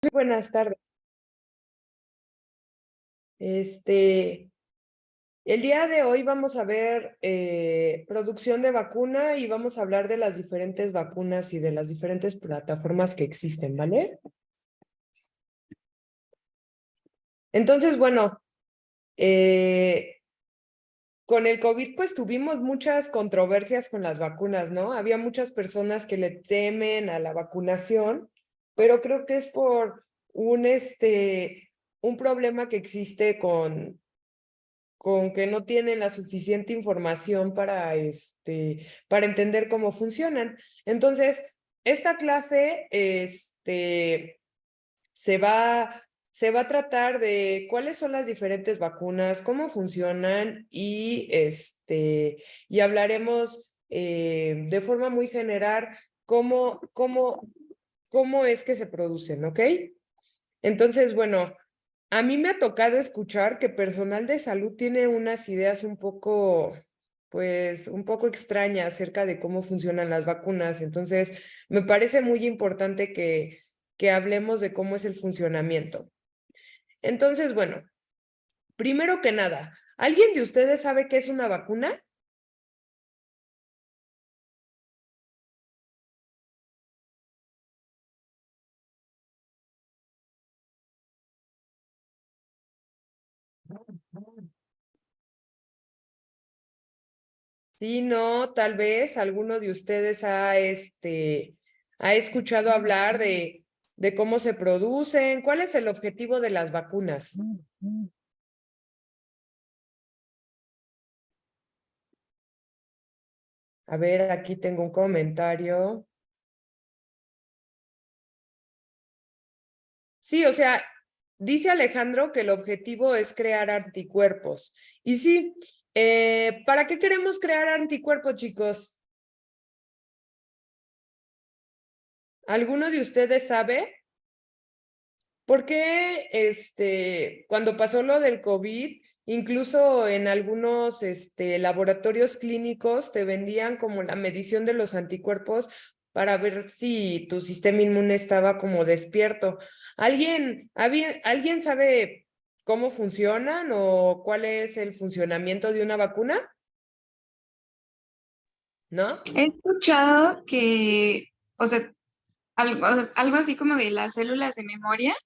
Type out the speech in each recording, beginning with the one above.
Muy buenas tardes. Este, el día de hoy vamos a ver producción de vacuna y vamos a hablar de las diferentes vacunas y de las diferentes plataformas que existen, ¿vale? Entonces, bueno, eh, con el COVID pues tuvimos muchas controversias con las vacunas, ¿no? Había muchas personas que le temen a la vacunación, pero creo que es por un problema que existe con que no tienen la suficiente información para entender cómo funcionan. Entonces, esta clase, se va, se va a tratar de cuáles son las diferentes vacunas, cómo funcionan y hablaremos de forma muy general cómo es que se producen, ¿ok? Entonces, bueno, a mí me ha tocado escuchar que personal de salud tiene unas ideas un poco extrañas acerca de cómo funcionan las vacunas. Entonces, me parece muy importante que hablemos de cómo es el funcionamiento. Entonces, bueno, primero que nada, ¿alguien de ustedes sabe qué es una vacuna? Sí, no, tal vez alguno de ustedes ha escuchado hablar de cómo se producen, cuál es el objetivo de las vacunas. A ver, aquí tengo un comentario. Sí, o sea, dice Alejandro que el objetivo es crear anticuerpos. Y sí, ¿para qué queremos crear anticuerpos, chicos? ¿Alguno de ustedes sabe? ¿Por qué cuando pasó lo del COVID, incluso en algunos laboratorios clínicos te vendían como la medición de los anticuerpos para ver si tu sistema inmune estaba como despierto? ¿Alguien sabe cómo funcionan o cuál es el funcionamiento de una vacuna? ¿No? He escuchado que, algo así como de las células de memoria,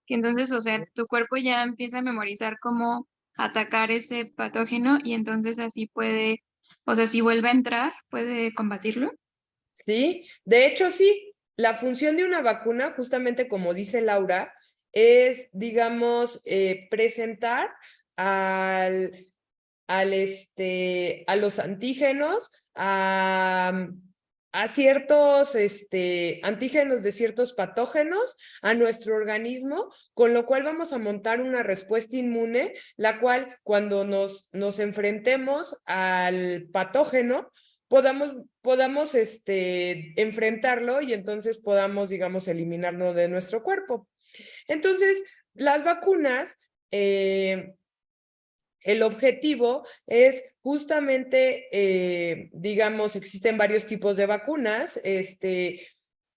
que entonces, tu cuerpo ya empieza a memorizar cómo atacar ese patógeno y entonces así puede, si vuelve a entrar, puede combatirlo. Sí, de hecho sí, la función de una vacuna, justamente como dice Laura, es, digamos, presentar al, a los antígenos, a ciertos antígenos de ciertos patógenos a nuestro organismo, con lo cual vamos a montar una respuesta inmune, la cual cuando nos enfrentemos al patógeno, podamos enfrentarlo y entonces podamos, digamos, eliminarlo de nuestro cuerpo. Entonces, las vacunas, el objetivo es justamente, digamos, existen varios tipos de vacunas,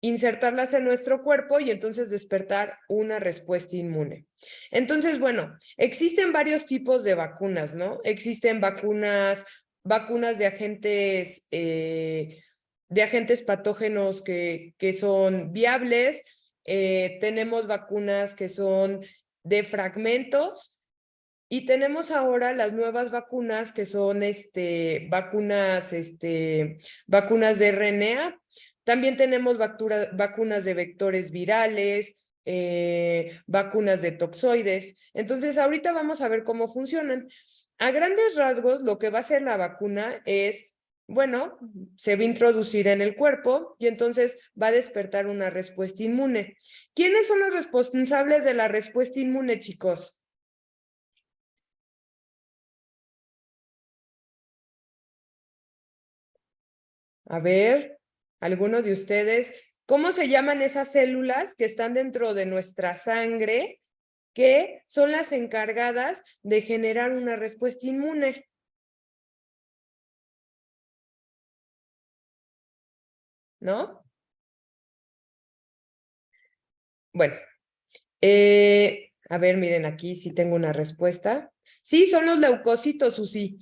insertarlas en nuestro cuerpo y entonces despertar una respuesta inmune. Entonces, bueno, existen varios tipos de vacunas, ¿no? Existen vacunas de agentes patógenos que son viables, tenemos vacunas que son de fragmentos y tenemos ahora las nuevas vacunas que son vacunas de RNA. También tenemos vacunas de vectores virales, vacunas de toxoides. Entonces, ahorita vamos a ver cómo funcionan. A grandes rasgos, lo que va a hacer la vacuna es, bueno, se va a introducir en el cuerpo y entonces va a despertar una respuesta inmune. ¿Quiénes son los responsables de la respuesta inmune, chicos? A ver, alguno de ustedes, ¿cómo se llaman esas células que están dentro de nuestra sangre que son las encargadas de generar una respuesta inmune? ¿No? Bueno, A ver, miren, aquí sí tengo una respuesta. Sí, son los leucocitos, Susi.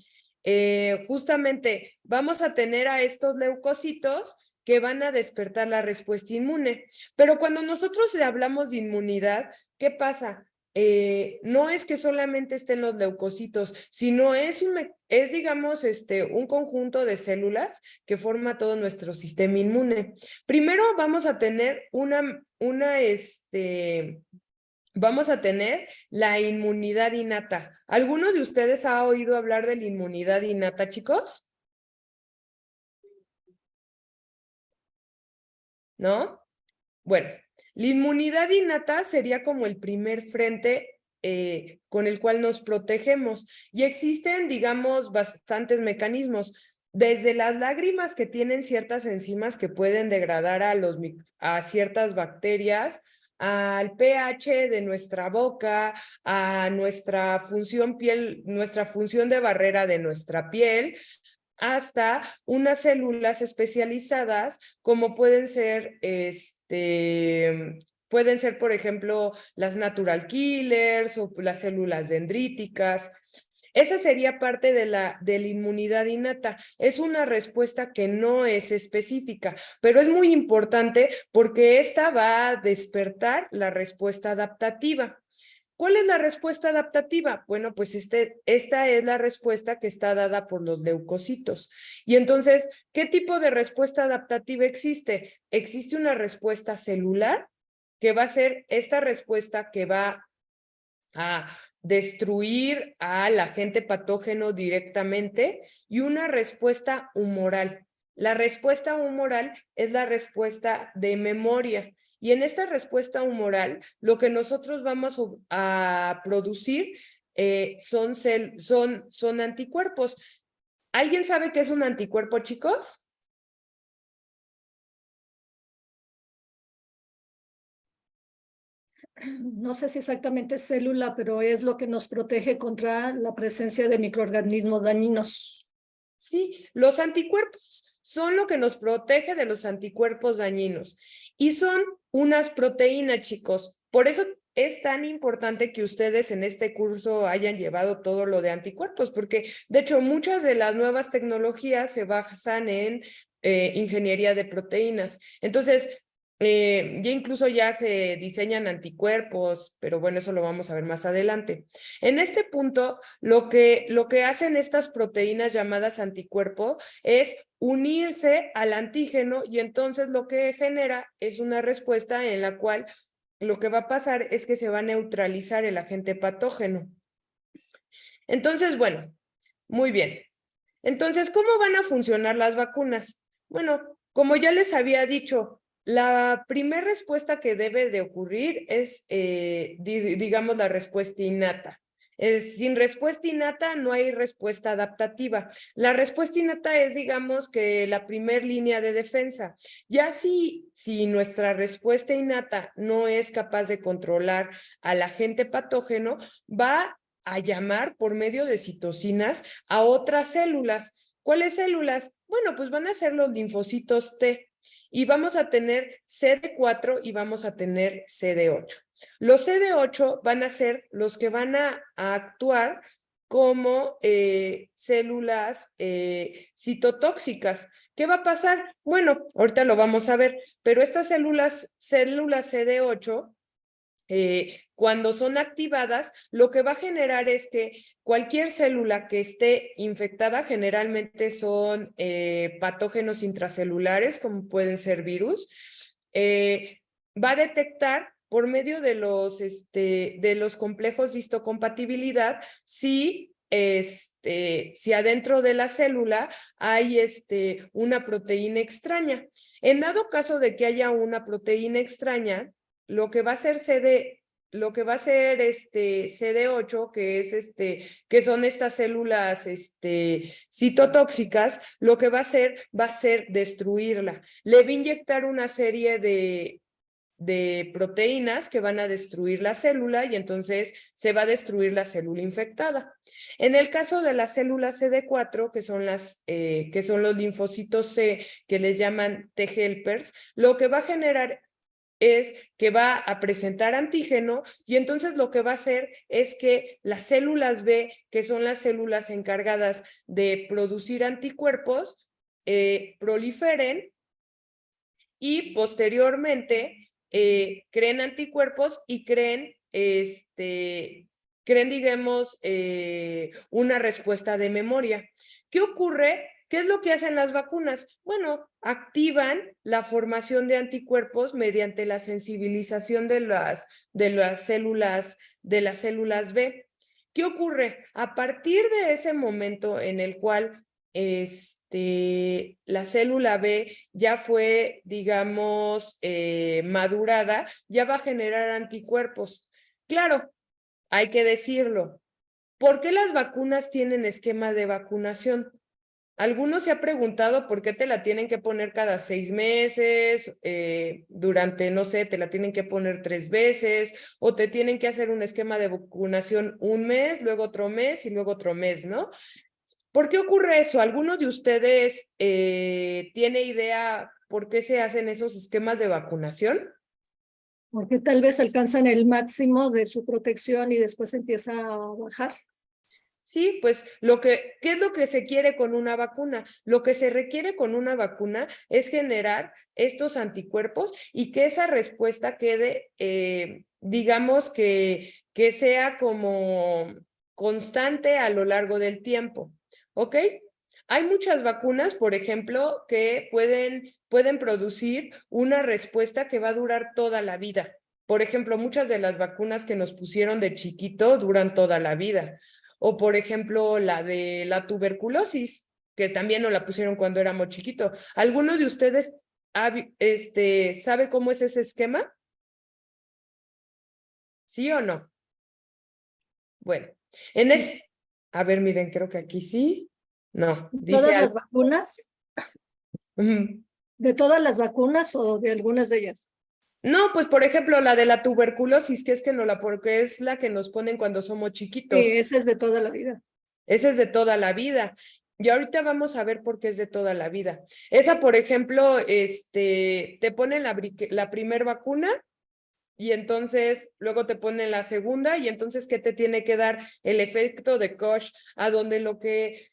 Justamente vamos a tener a estos leucocitos que van a despertar la respuesta inmune. Pero cuando nosotros hablamos de inmunidad, ¿qué pasa? No es que solamente estén los leucocitos, sino es digamos, un conjunto de células que forma todo nuestro sistema inmune. Primero vamos a tener vamos a tener la inmunidad innata. ¿Alguno de ustedes ha oído hablar de la inmunidad innata, chicos? ¿No? Bueno, la inmunidad innata sería como el primer frente con el cual nos protegemos. Y existen, digamos, bastantes mecanismos. Desde las lágrimas que tienen ciertas enzimas que pueden degradar a ciertas bacterias, al pH de nuestra boca, a nuestra función de barrera de nuestra piel, hasta unas células especializadas como pueden ser, por ejemplo, las natural killers o las células dendríticas. Esa sería parte de la inmunidad innata. Es una respuesta que no es específica, pero es muy importante porque esta va a despertar la respuesta adaptativa. ¿Cuál es la respuesta adaptativa? Bueno, pues esta es la respuesta que está dada por los leucocitos. Y entonces, ¿qué tipo de respuesta adaptativa existe? Existe una respuesta celular que va a ser esta respuesta que va a destruir al agente patógeno directamente y una respuesta humoral. La respuesta humoral es la respuesta de memoria. Y en esta respuesta humoral, lo que nosotros vamos a producir son anticuerpos. ¿Alguien sabe qué es un anticuerpo, chicos? No sé si exactamente es célula, pero es lo que nos protege contra la presencia de microorganismos dañinos. Sí, los anticuerpos son lo que nos protege de los anticuerpos dañinos y son unas proteínas, chicos. Por eso es tan importante que ustedes en este curso hayan llevado todo lo de anticuerpos, porque de hecho muchas de las nuevas tecnologías se basan en ingeniería de proteínas. Entonces, ya incluso ya se diseñan anticuerpos, pero bueno, eso lo vamos a ver más adelante. En este punto, lo que hacen estas proteínas llamadas anticuerpo es unirse al antígeno y entonces lo que genera es una respuesta en la cual lo que va a pasar es que se va a neutralizar el agente patógeno. Entonces, bueno, muy bien. Entonces, ¿cómo van a funcionar las vacunas? Bueno, como ya les había dicho, la primera respuesta que debe de ocurrir es, digamos, la respuesta innata. Sin respuesta innata no hay respuesta adaptativa. La respuesta innata es, digamos, que la primer línea de defensa. Ya si nuestra respuesta innata no es capaz de controlar al agente patógeno, va a llamar por medio de citocinas a otras células. ¿Cuáles células? Bueno, pues van a ser los linfocitos T y vamos a tener CD4 y vamos a tener CD8. Los CD8 van a ser los que van a actuar como células citotóxicas. ¿Qué va a pasar? Bueno, ahorita lo vamos a ver, pero estas células CD8 cuando son activadas, lo que va a generar es que cualquier célula que esté infectada, generalmente son patógenos intracelulares, como pueden ser virus, va a detectar por medio de los complejos de histocompatibilidad si adentro de la célula hay una proteína extraña. En dado caso de que haya una proteína extraña, lo que va a hacer CD8, que son estas células citotóxicas, lo que va a ser destruirla. Le va a inyectar una serie de proteínas que van a destruir la célula y entonces se va a destruir la célula infectada. En el caso de las células CD4, que son los linfocitos C, que les llaman T helpers, lo que va a generar es que va a presentar antígeno y entonces lo que va a hacer es que las células B, que son las células encargadas de producir anticuerpos, proliferen y posteriormente creen anticuerpos y creen, digamos, una respuesta de memoria. ¿Qué ocurre? ¿Qué es lo que hacen las vacunas? Bueno, activan la formación de anticuerpos mediante la sensibilización de las células B. ¿Qué ocurre? A partir de ese momento en el cual la célula B ya fue, digamos, madurada, ya va a generar anticuerpos. Claro, hay que decirlo. ¿Por qué las vacunas tienen esquema de vacunación? Algunos se ha preguntado por qué te la tienen que poner cada 6 meses, durante, no sé, te la tienen que poner 3 veces, o te tienen que hacer un esquema de vacunación un mes, luego otro mes y luego otro mes, ¿no? ¿Por qué ocurre eso? ¿Alguno de ustedes tiene idea por qué se hacen esos esquemas de vacunación? Porque tal vez alcanzan el máximo de su protección y después empieza a bajar. Sí, pues ¿qué es lo que se quiere con una vacuna? Lo que se requiere con una vacuna es generar estos anticuerpos y que esa respuesta quede, digamos que sea como constante a lo largo del tiempo, ¿ok? Hay muchas vacunas, por ejemplo, que pueden producir una respuesta que va a durar toda la vida. Por ejemplo, muchas de las vacunas que nos pusieron de chiquito duran toda la vida. O por ejemplo, la de la tuberculosis, que también nos la pusieron cuando éramos chiquitos. ¿Alguno de ustedes sabe cómo es ese esquema? ¿Sí o no? Bueno, a ver, miren, creo que aquí sí. No, dice ¿Todas las algo. vacunas? ¿De todas las vacunas o de algunas de ellas? No, pues por ejemplo, la de la tuberculosis, que es que no la, porque es la que nos ponen cuando somos chiquitos. Sí, esa es de toda la vida. Esa es de toda la vida. Y ahorita vamos a ver por qué es de toda la vida. Esa, por ejemplo, te ponen la primer vacuna y entonces luego te ponen la segunda y entonces, ¿qué te tiene que dar? El efecto de Koch, a donde lo que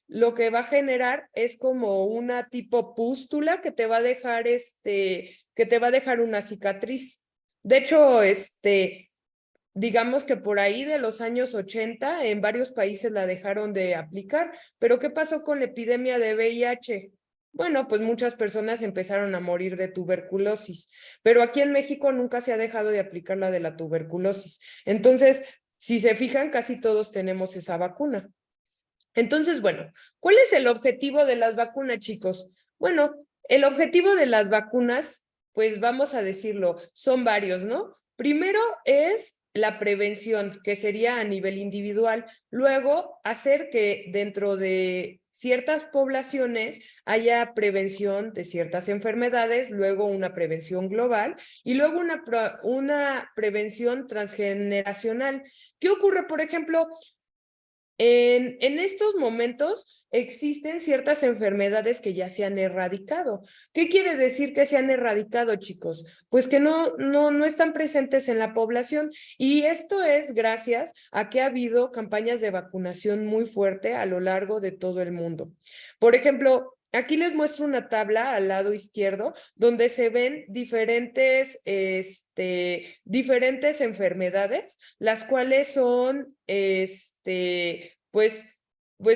va a generar es como una tipo pústula que te va a dejar, que te va a dejar una cicatriz. De hecho, digamos que por ahí de los años 80 en varios países la dejaron de aplicar, pero ¿qué pasó con la epidemia de VIH? Bueno, pues muchas personas empezaron a morir de tuberculosis, pero aquí en México nunca se ha dejado de aplicar la de la tuberculosis. Entonces, si se fijan, casi todos tenemos esa vacuna. Entonces, bueno, ¿cuál es el objetivo de las vacunas, chicos? Bueno, el objetivo de las vacunas, pues vamos a decirlo, son varios, ¿no? Primero es la prevención, que sería a nivel individual. Luego, hacer que dentro de ciertas poblaciones haya prevención de ciertas enfermedades, luego una prevención global y luego una prevención transgeneracional. ¿Qué ocurre, por ejemplo? En estos momentos existen ciertas enfermedades que ya se han erradicado. ¿Qué quiere decir que se han erradicado, chicos? Pues que no están presentes en la población y esto es gracias a que ha habido campañas de vacunación muy fuerte a lo largo de todo el mundo. Por ejemplo, aquí les muestro una tabla al lado izquierdo donde se ven diferentes enfermedades, las cuales son, pues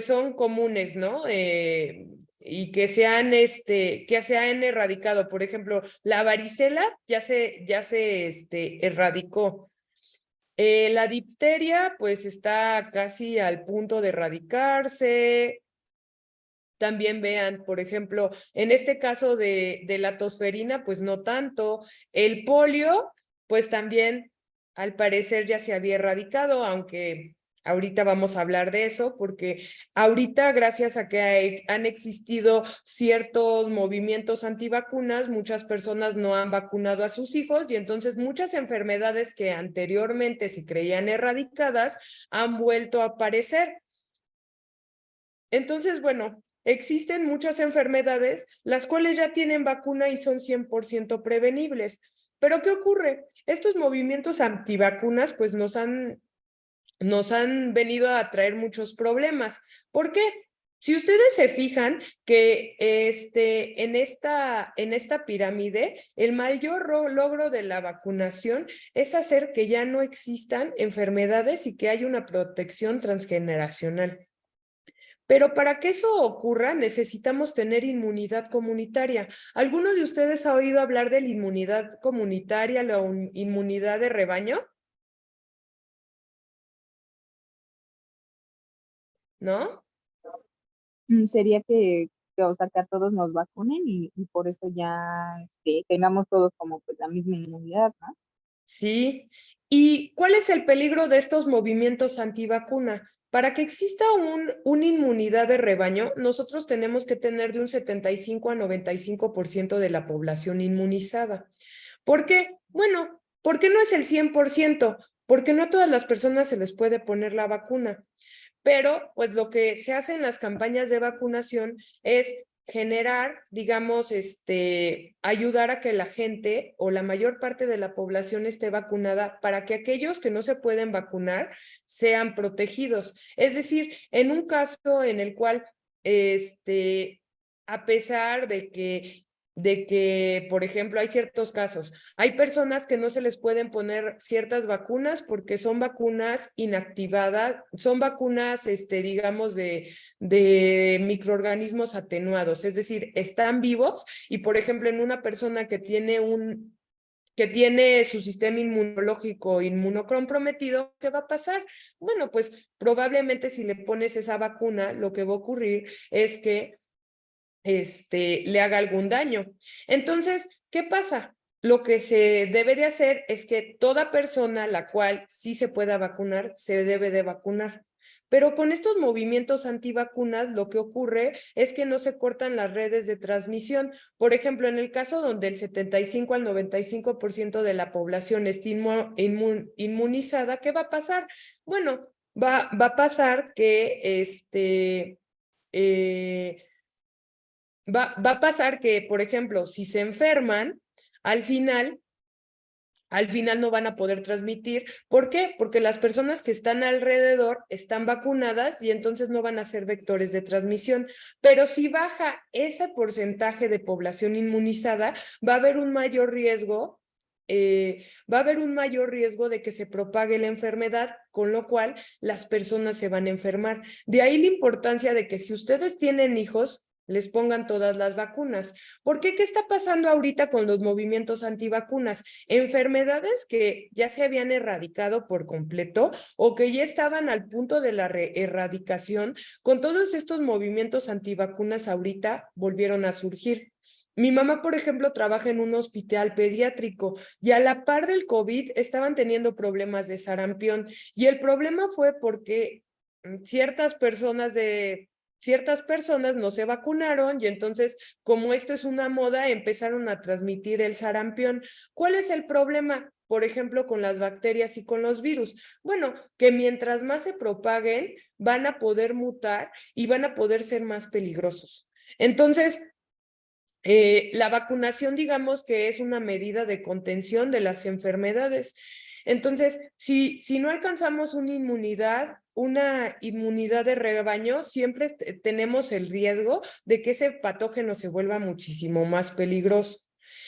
son comunes, ¿no? Y que que se han erradicado. Por ejemplo, la varicela ya se erradicó. La difteria, pues está casi al punto de erradicarse. También vean, por ejemplo, en este caso de la tosferina, pues no tanto. El polio, pues también al parecer ya se había erradicado, aunque ahorita vamos a hablar de eso, porque ahorita gracias a que han existido ciertos movimientos antivacunas, muchas personas no han vacunado a sus hijos y entonces muchas enfermedades que anteriormente se creían erradicadas han vuelto a aparecer. Entonces, bueno, existen muchas enfermedades las cuales ya tienen vacuna y son 100% prevenibles. Pero ¿qué ocurre? Estos movimientos antivacunas pues nos han venido a traer muchos problemas. ¿Por qué? Si ustedes se fijan que en esta pirámide, el mayor logro de la vacunación es hacer que ya no existan enfermedades y que haya una protección transgeneracional. Pero para que eso ocurra, necesitamos tener inmunidad comunitaria. ¿Alguno de ustedes ha oído hablar de la inmunidad comunitaria, la inmunidad de rebaño? ¿No? Sería o sea, que a todos nos vacunen y por eso ya tengamos todos como pues la misma inmunidad, ¿no? Sí. ¿Y cuál es el peligro de estos movimientos antivacuna? Para que exista una inmunidad de rebaño, nosotros tenemos que tener de un 75 a 95% de la población inmunizada. ¿Por qué? Bueno, ¿por qué no es el 100%? Porque no a todas las personas se les puede poner la vacuna. Pero, pues lo que se hace en las campañas de vacunación es generar, digamos, ayudar a que la gente o la mayor parte de la población esté vacunada para que aquellos que no se pueden vacunar sean protegidos. Es decir, en un caso en el cual, a pesar de que, por ejemplo, hay ciertos casos, hay personas que no se les pueden poner ciertas vacunas porque son vacunas inactivadas, son vacunas, digamos, de microorganismos atenuados, es decir, están vivos y, por ejemplo, en una persona que tiene su sistema inmunológico inmunocomprometido, ¿qué va a pasar? Bueno, pues probablemente si le pones esa vacuna, lo que va a ocurrir es que le haga algún daño. Entonces, ¿qué pasa? Lo que se debe de hacer es que toda persona la cual sí se pueda vacunar, se debe de vacunar. Pero con estos movimientos antivacunas, lo que ocurre es que no se cortan las redes de transmisión. Por ejemplo, en el caso donde el 75 al 95% de la población esté inmunizada, ¿qué va a pasar? Bueno, va a pasar que va a pasar que, por ejemplo, si se enferman, al final no van a poder transmitir. ¿Por qué? Porque las personas que están alrededor están vacunadas y entonces no van a ser vectores de transmisión. Pero si baja ese porcentaje de población inmunizada, va a haber un mayor riesgo. Va a haber un mayor riesgo de que se propague la enfermedad, con lo cual las personas se van a enfermar. De ahí la importancia de que si ustedes tienen hijos, les pongan todas las vacunas. ¿Por qué? ¿Qué está pasando ahorita con los movimientos antivacunas? Enfermedades que ya se habían erradicado por completo o que ya estaban al punto de la erradicación, con todos estos movimientos antivacunas ahorita volvieron a surgir. Mi mamá, por ejemplo, trabaja en un hospital pediátrico y a la par del COVID estaban teniendo problemas de sarampión y el problema fue porque ciertas personas no se vacunaron y entonces, como esto es una moda, empezaron a transmitir el sarampión. ¿Cuál es el problema? Por ejemplo, con las bacterias y con los virus. Bueno, que mientras más se propaguen, van a poder mutar y van a poder ser más peligrosos. Entonces, la vacunación, digamos que es una medida de contención de las enfermedades. Entonces, si no alcanzamos una inmunidad de rebaño, siempre tenemos el riesgo de que ese patógeno se vuelva muchísimo más peligroso.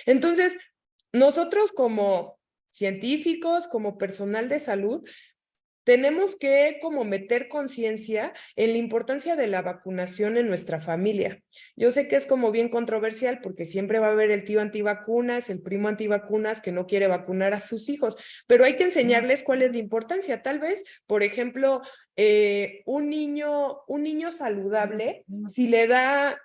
Entonces, nosotros como científicos, como personal de salud, tenemos que como meter conciencia en la importancia de la vacunación en nuestra familia. Yo sé que es como bien controversial porque siempre va a haber el tío antivacunas, el primo antivacunas que no quiere vacunar a sus hijos, pero hay que enseñarles cuál es la importancia. Tal vez, por ejemplo, un niño saludable, si le da,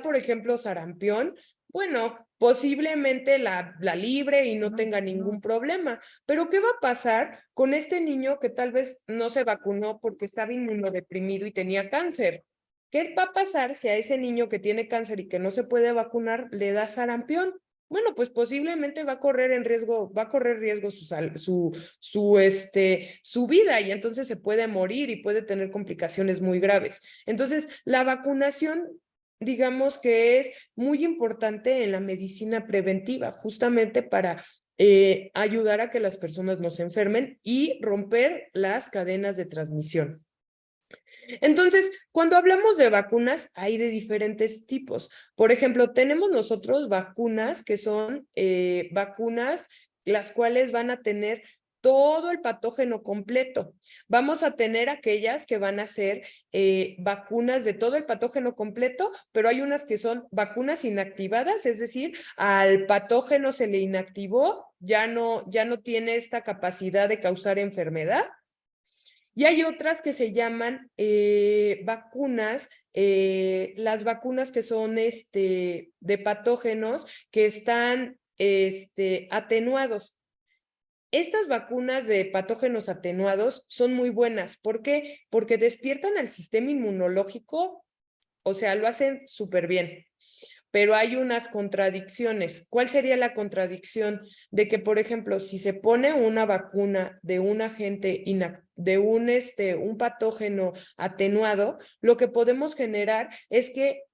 por ejemplo, sarampión, bueno, posiblemente la libre y no tenga ningún problema. Pero ¿qué va a pasar con este niño que tal vez no se vacunó porque estaba inmunodeprimido y tenía cáncer? ¿Qué va a pasar si a ese niño que tiene cáncer y que no se puede vacunar le da sarampión? Bueno, pues posiblemente va a correr riesgo su vida y entonces se puede morir y puede tener complicaciones muy graves. Entonces, la vacunación digamos que es muy importante en la medicina preventiva, justamente para ayudar a que las personas no se enfermen y romper las cadenas de transmisión. Entonces, cuando hablamos de vacunas, hay de diferentes tipos. Por ejemplo, tenemos nosotros vacunas que son vacunas las cuales van a tener todo el patógeno completo. Vamos a tener aquellas que van a ser vacunas de todo el patógeno completo, pero hay unas que son vacunas inactivadas, es decir, al patógeno se le inactivó, ya no tiene esta capacidad de causar enfermedad. Y hay otras que se llaman vacunas, las vacunas que son de patógenos que están atenuados. Estas vacunas de patógenos atenuados son muy buenas. ¿Por qué? Porque despiertan al sistema inmunológico, o sea, lo hacen súper bien. Pero hay unas contradicciones. ¿Cuál sería la contradicción? De que, por ejemplo, si se pone una vacuna de un agente, de un patógeno atenuado, lo que podemos generar es que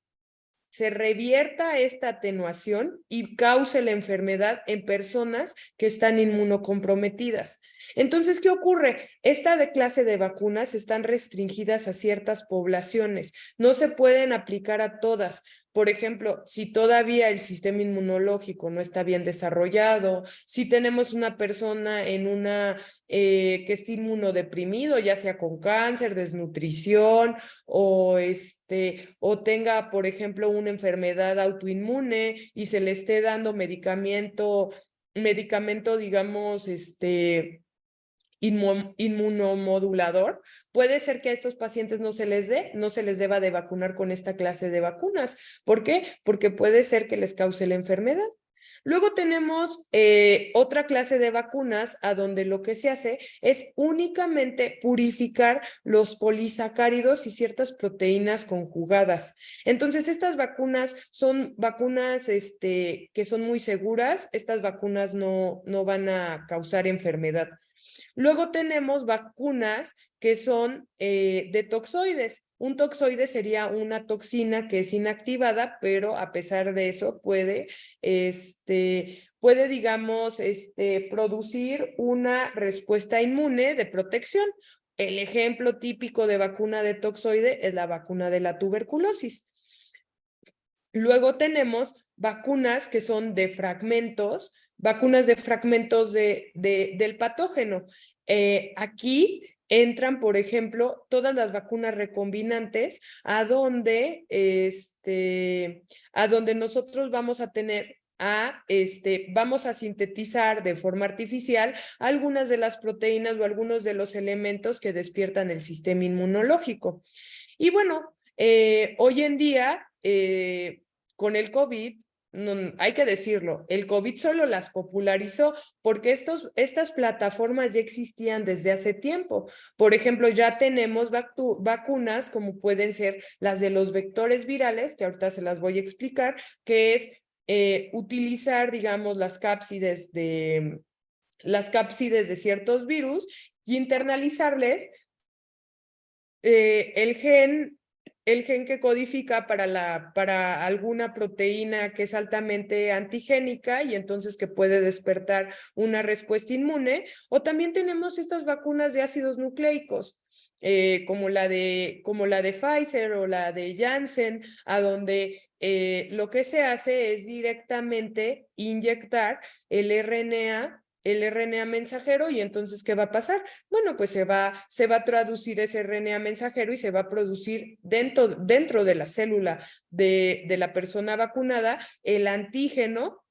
se revierta esta atenuación y cause la enfermedad en personas que están inmunocomprometidas. Entonces, ¿qué ocurre? Esta clase de vacunas están restringidas a ciertas poblaciones, no se pueden aplicar a todas. Por ejemplo, si todavía el sistema inmunológico no está bien desarrollado, si tenemos una persona que esté inmunodeprimido, ya sea con cáncer, desnutrición o tenga, por ejemplo, una enfermedad autoinmune y se le esté dando medicamento, digamos, inmunomodulador, puede ser que a estos pacientes no se les deba de vacunar con esta clase de vacunas. ¿Por qué? Porque puede ser que les cause la enfermedad. Luego tenemos otra clase de vacunas a donde lo que se hace es únicamente purificar los polisacáridos y ciertas proteínas conjugadas. Entonces, estas vacunas son vacunas que son muy seguras. Estas vacunas no van a causar enfermedad. Luego tenemos vacunas que son de toxoides. Un toxoide sería una toxina que es inactivada, pero a pesar de eso puede, digamos, producir una respuesta inmune de protección. El ejemplo típico de vacuna de toxoide es la vacuna de la tuberculosis. Luego tenemos vacunas que son de fragmentos, vacunas de fragmentos del patógeno. Aquí entran, por ejemplo, todas las vacunas recombinantes a donde nosotros vamos a tener vamos a sintetizar de forma artificial algunas de las proteínas o algunos de los elementos que despiertan el sistema inmunológico. Y bueno, hoy en día, con el COVID, hay que decirlo, el COVID solo las popularizó porque estas plataformas ya existían desde hace tiempo. Por ejemplo, ya tenemos vacunas como pueden ser las de los vectores virales, que ahorita se las voy a explicar, que es utilizar, digamos, las cápsides de ciertos virus y internalizarles el gen que codifica para alguna proteína que es altamente antigénica y entonces que puede despertar una respuesta inmune. O también tenemos estas vacunas de ácidos nucleicos, como la de Pfizer o la de Janssen, a donde lo que se hace es directamente inyectar el RNA mensajero. Y entonces, ¿qué va a pasar? Bueno, pues se va a traducir ese RNA mensajero y se va a producir dentro de la célula de la persona vacunada el antígeno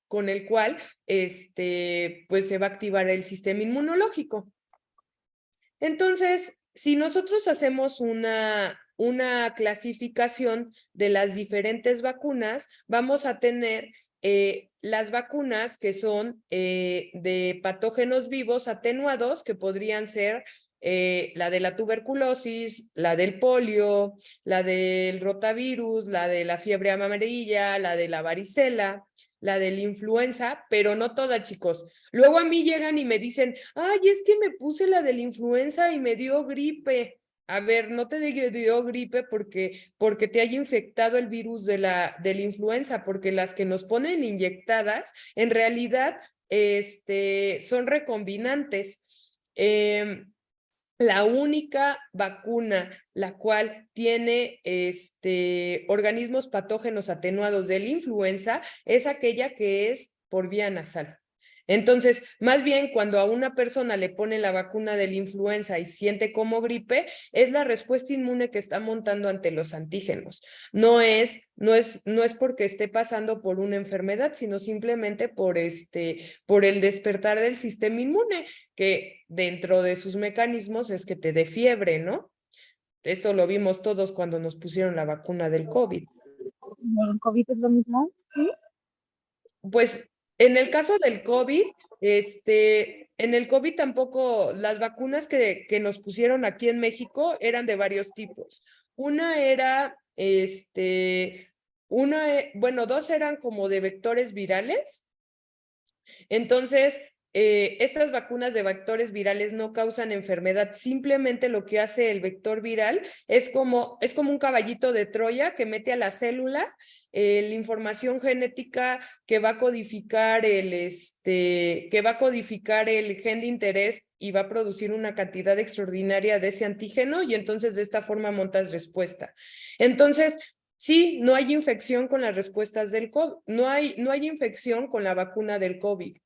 con el cual pues se va a activar el sistema inmunológico. Entonces, si nosotros hacemos una clasificación de las diferentes vacunas, vamos a tener las vacunas que son de patógenos vivos atenuados, que podrían ser la de la tuberculosis, la del polio, la del rotavirus, la de la fiebre amarilla, la de la varicela, la de la influenza, pero no todas, chicos. Luego a mí llegan y me dicen, ay, es que me puse la de la influenza y me dio gripe. a ver, no te dio gripe porque te haya infectado el virus de la influenza, porque las que nos ponen inyectadas en realidad son recombinantes. La única vacuna la cual tiene organismos patógenos atenuados de la influenza es aquella que es por vía nasal. Entonces, más bien cuando a una persona le pone la vacuna de la influenza y siente como gripe, es la respuesta inmune que está montando ante los antígenos. No es porque esté pasando por una enfermedad, sino simplemente por el despertar del sistema inmune, que dentro de sus mecanismos es que te dé fiebre, ¿no? Esto lo vimos todos cuando nos pusieron la vacuna del COVID. ¿El COVID es lo mismo? Sí. Pues en el caso del COVID, en el COVID tampoco, las vacunas que nos pusieron aquí en México eran de varios tipos. Una era, bueno, dos eran como de vectores virales. Entonces, estas vacunas de vectores virales no causan enfermedad, simplemente lo que hace el vector viral es como un caballito de Troya que mete a la célula la información genética que va a codificar que va a codificar el gen de interés y va a producir una cantidad extraordinaria de ese antígeno y entonces de esta forma montas respuesta. Entonces, sí, no hay infección con las respuestas del COVID, no hay infección con la vacuna del COVID.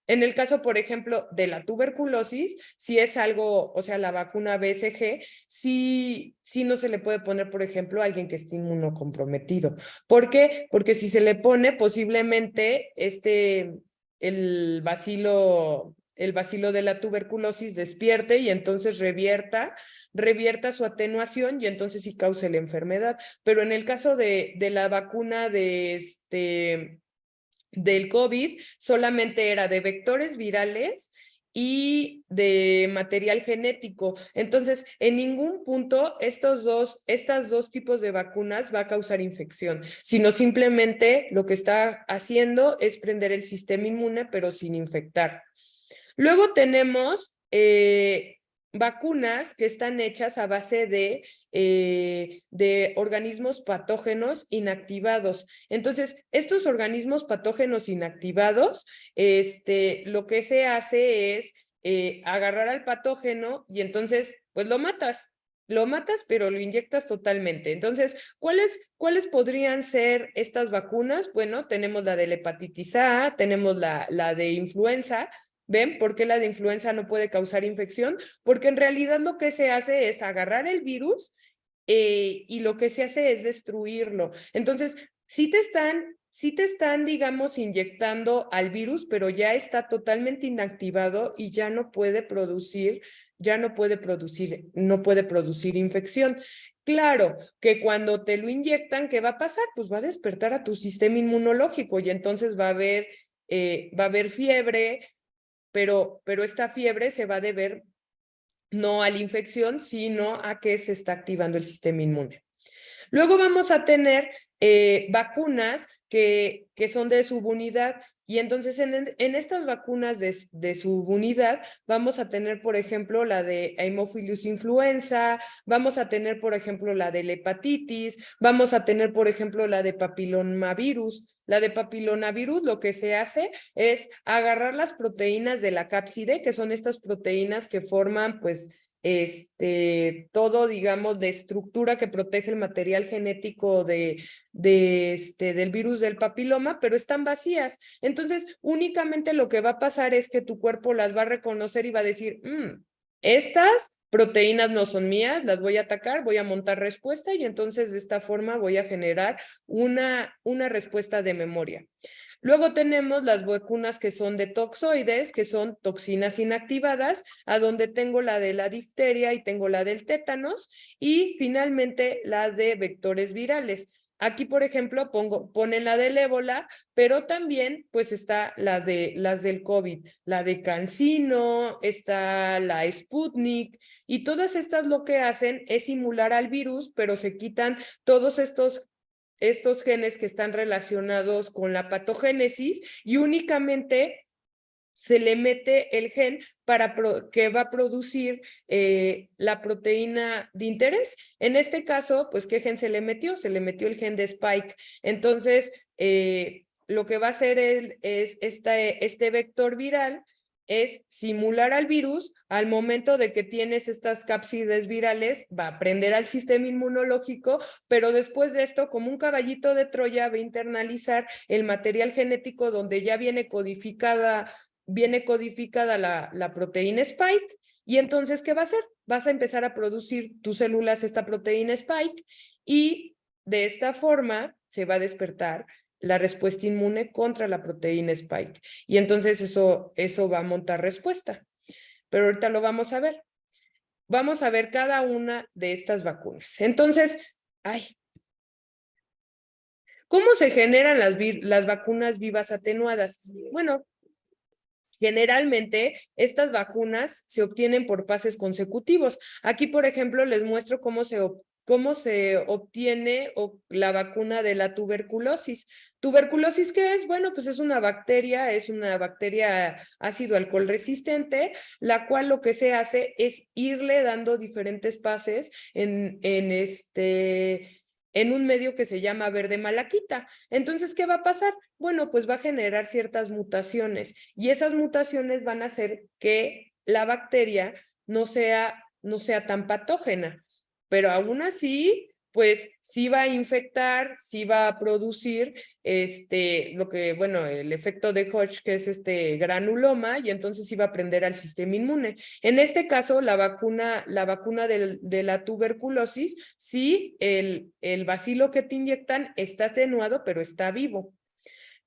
En el caso, por ejemplo, de la tuberculosis, si es algo, o sea, la vacuna BCG, sí no se le puede poner, por ejemplo, a alguien que esté inmunocomprometido. ¿Por qué? Porque si se le pone, posiblemente el bacilo de la tuberculosis despierte y entonces revierta su atenuación y entonces sí cause la enfermedad. Pero en el caso de la vacuna del COVID solamente era de vectores virales y de material genético. Entonces, en ningún punto estas dos tipos de vacunas va a causar infección, sino simplemente lo que está haciendo es prender el sistema inmune, pero sin infectar. Luego tenemos vacunas que están hechas a base de organismos patógenos inactivados. Entonces, estos organismos patógenos inactivados, lo que se hace es agarrar al patógeno y entonces, pues lo matas, pero lo inyectas totalmente. Entonces, ¿cuáles podrían ser estas vacunas? Bueno, tenemos la de la hepatitis A, tenemos la de influenza. ¿Ven por qué la de influenza no puede causar infección? Porque en realidad lo que se hace es agarrar el virus y lo que se hace es destruirlo. Entonces, sí te están, digamos, inyectando al virus, pero ya está totalmente inactivado y ya no puede producir infección. Claro que cuando te lo inyectan, ¿qué va a pasar? Pues va a despertar a tu sistema inmunológico y entonces va a haber fiebre, pero esta fiebre se va a deber no a la infección, sino a que se está activando el sistema inmune. Luego vamos a tener vacunas que son de subunidad y entonces en estas vacunas de subunidad vamos a tener, por ejemplo, la de Haemophilus influenza, vamos a tener, por ejemplo, la de la hepatitis, vamos a tener, por ejemplo, la de papilomavirus. La de papilomavirus lo que se hace es agarrar las proteínas de la cápside, que son estas proteínas que forman, pues, todo, digamos, de estructura que protege el material genético del virus del papiloma, pero están vacías. Entonces, únicamente lo que va a pasar es que tu cuerpo las va a reconocer y va a decir, estas proteínas no son mías, las voy a atacar, voy a montar respuesta y entonces de esta forma voy a generar una respuesta de memoria. Luego tenemos las vacunas que son de toxoides, que son toxinas inactivadas, a donde tengo la de la difteria y tengo la del tétanos, y finalmente las de vectores virales. Aquí, por ejemplo, ponen la del ébola, pero también pues está las del COVID, la de CanSino, está la Sputnik, y todas estas lo que hacen es simular al virus, pero se quitan todos estos genes que están relacionados con la patogénesis y únicamente se le mete el gen que va a producir la proteína de interés. En este caso, pues, ¿qué gen se le metió? Se le metió el gen de Spike. Entonces, lo que va a hacer es este vector viral es simular al virus. Al momento de que tienes estas cápsides virales, va a prender al sistema inmunológico, pero después de esto, como un caballito de Troya, va a internalizar el material genético donde ya viene codificada la proteína Spike. Y entonces, ¿qué va a hacer? Vas a empezar a producir tus células esta proteína Spike y de esta forma se va a despertar la respuesta inmune contra la proteína Spike. Y entonces eso va a montar respuesta. Pero ahorita lo vamos a ver. Vamos a ver cada una de estas vacunas. Entonces, ¿cómo se generan las vacunas vivas atenuadas? Bueno, generalmente estas vacunas se obtienen por pases consecutivos. Aquí, por ejemplo, les muestro cómo se obtiene la vacuna de la tuberculosis. ¿Tuberculosis qué es? Bueno, pues es una bacteria ácido alcohol resistente, la cual lo que se hace es irle dando diferentes pases en un medio que se llama verde malaquita. Entonces, ¿qué va a pasar? Bueno, pues va a generar ciertas mutaciones y esas mutaciones van a hacer que la bacteria no sea tan patógena, pero aún así, pues sí va a infectar, sí va a producir el efecto de Hodge, que es granuloma, y entonces sí va a prender al sistema inmune. En este caso, la vacuna de la tuberculosis, sí, el bacilo que te inyectan está atenuado, pero está vivo.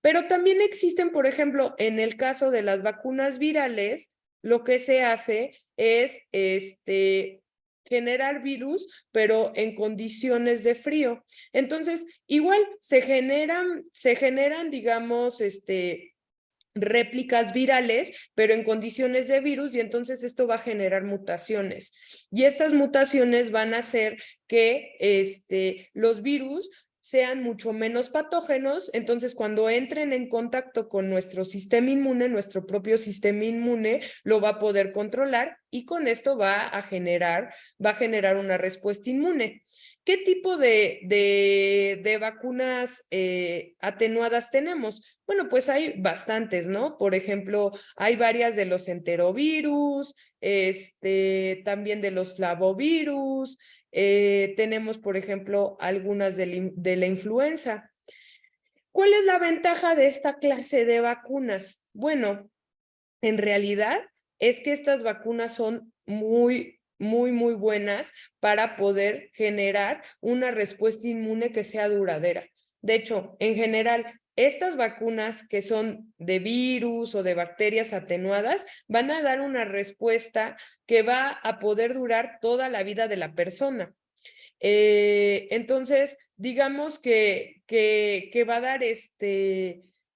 Pero también existen, por ejemplo, en el caso de las vacunas virales, lo que se hace es generar virus, pero en condiciones de frío. Entonces, igual se generan, digamos, réplicas virales, pero en condiciones de virus, y entonces esto va a generar mutaciones. Y estas mutaciones van a hacer que los virus sean mucho menos patógenos, entonces cuando entren en contacto con nuestro sistema inmune, nuestro propio sistema inmune lo va a poder controlar y con esto va a generar una respuesta inmune. ¿Qué tipo de vacunas atenuadas tenemos? Bueno, pues hay bastantes, ¿no? Por ejemplo, hay varias de los enterovirus, también de los flavovirus, tenemos, por ejemplo, algunas de la influenza. ¿Cuál es la ventaja de esta clase de vacunas? Bueno, en realidad es que estas vacunas son muy buenas para poder generar una respuesta inmune que sea duradera. De hecho, en general, estas vacunas que son de virus o de bacterias atenuadas van a dar una respuesta que va a poder durar toda la vida de la persona. Entonces, digamos que va a dar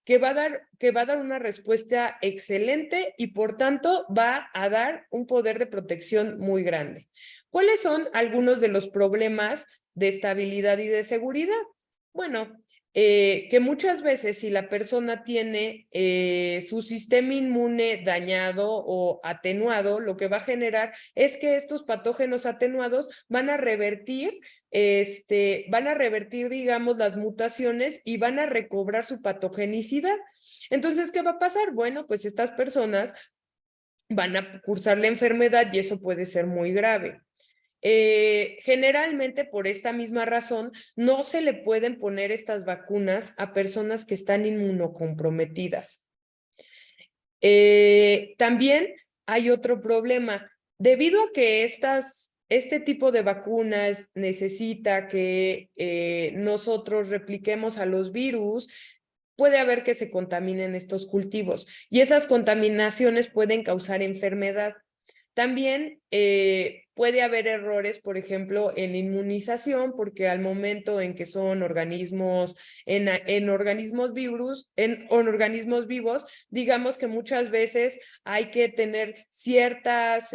que va a dar una respuesta excelente y por tanto va a dar un poder de protección muy grande. ¿Cuáles son algunos de los problemas de estabilidad y de seguridad? Bueno, que muchas veces si la persona tiene su sistema inmune dañado o atenuado, lo que va a generar es que estos patógenos atenuados van a revertir, digamos, las mutaciones y van a recobrar su patogenicidad. Entonces, ¿qué va a pasar? Bueno, pues estas personas van a cursar la enfermedad y eso puede ser muy grave. Generalmente por esta misma razón no se le pueden poner estas vacunas a personas que están inmunocomprometidas. También hay otro problema. Debido a que este tipo de vacunas necesita que nosotros repliquemos a los virus, puede haber que se contaminen estos cultivos y esas contaminaciones pueden causar enfermedad. También puede haber errores, por ejemplo, en inmunización, porque al momento en que son organismos vivos, digamos que muchas veces hay que tener ciertas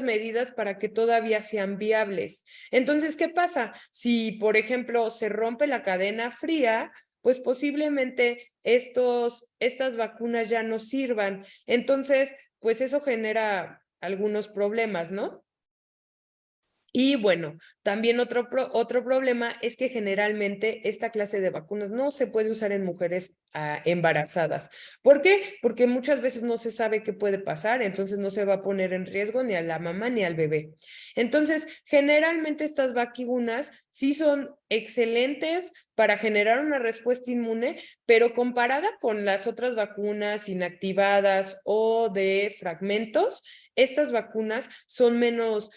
medidas para que todavía sean viables. Entonces, ¿qué pasa? Si, por ejemplo, se rompe la cadena fría, pues posiblemente estas vacunas ya no sirvan. Entonces, pues eso genera algunos problemas, ¿no? Y bueno, también otro problema es que generalmente esta clase de vacunas no se puede usar en mujeres embarazadas. ¿Por qué? Porque muchas veces no se sabe qué puede pasar, entonces no se va a poner en riesgo ni a la mamá ni al bebé. Entonces, generalmente estas vacunas sí son excelentes para generar una respuesta inmune, pero comparada con las otras vacunas inactivadas o de fragmentos, estas vacunas son menos,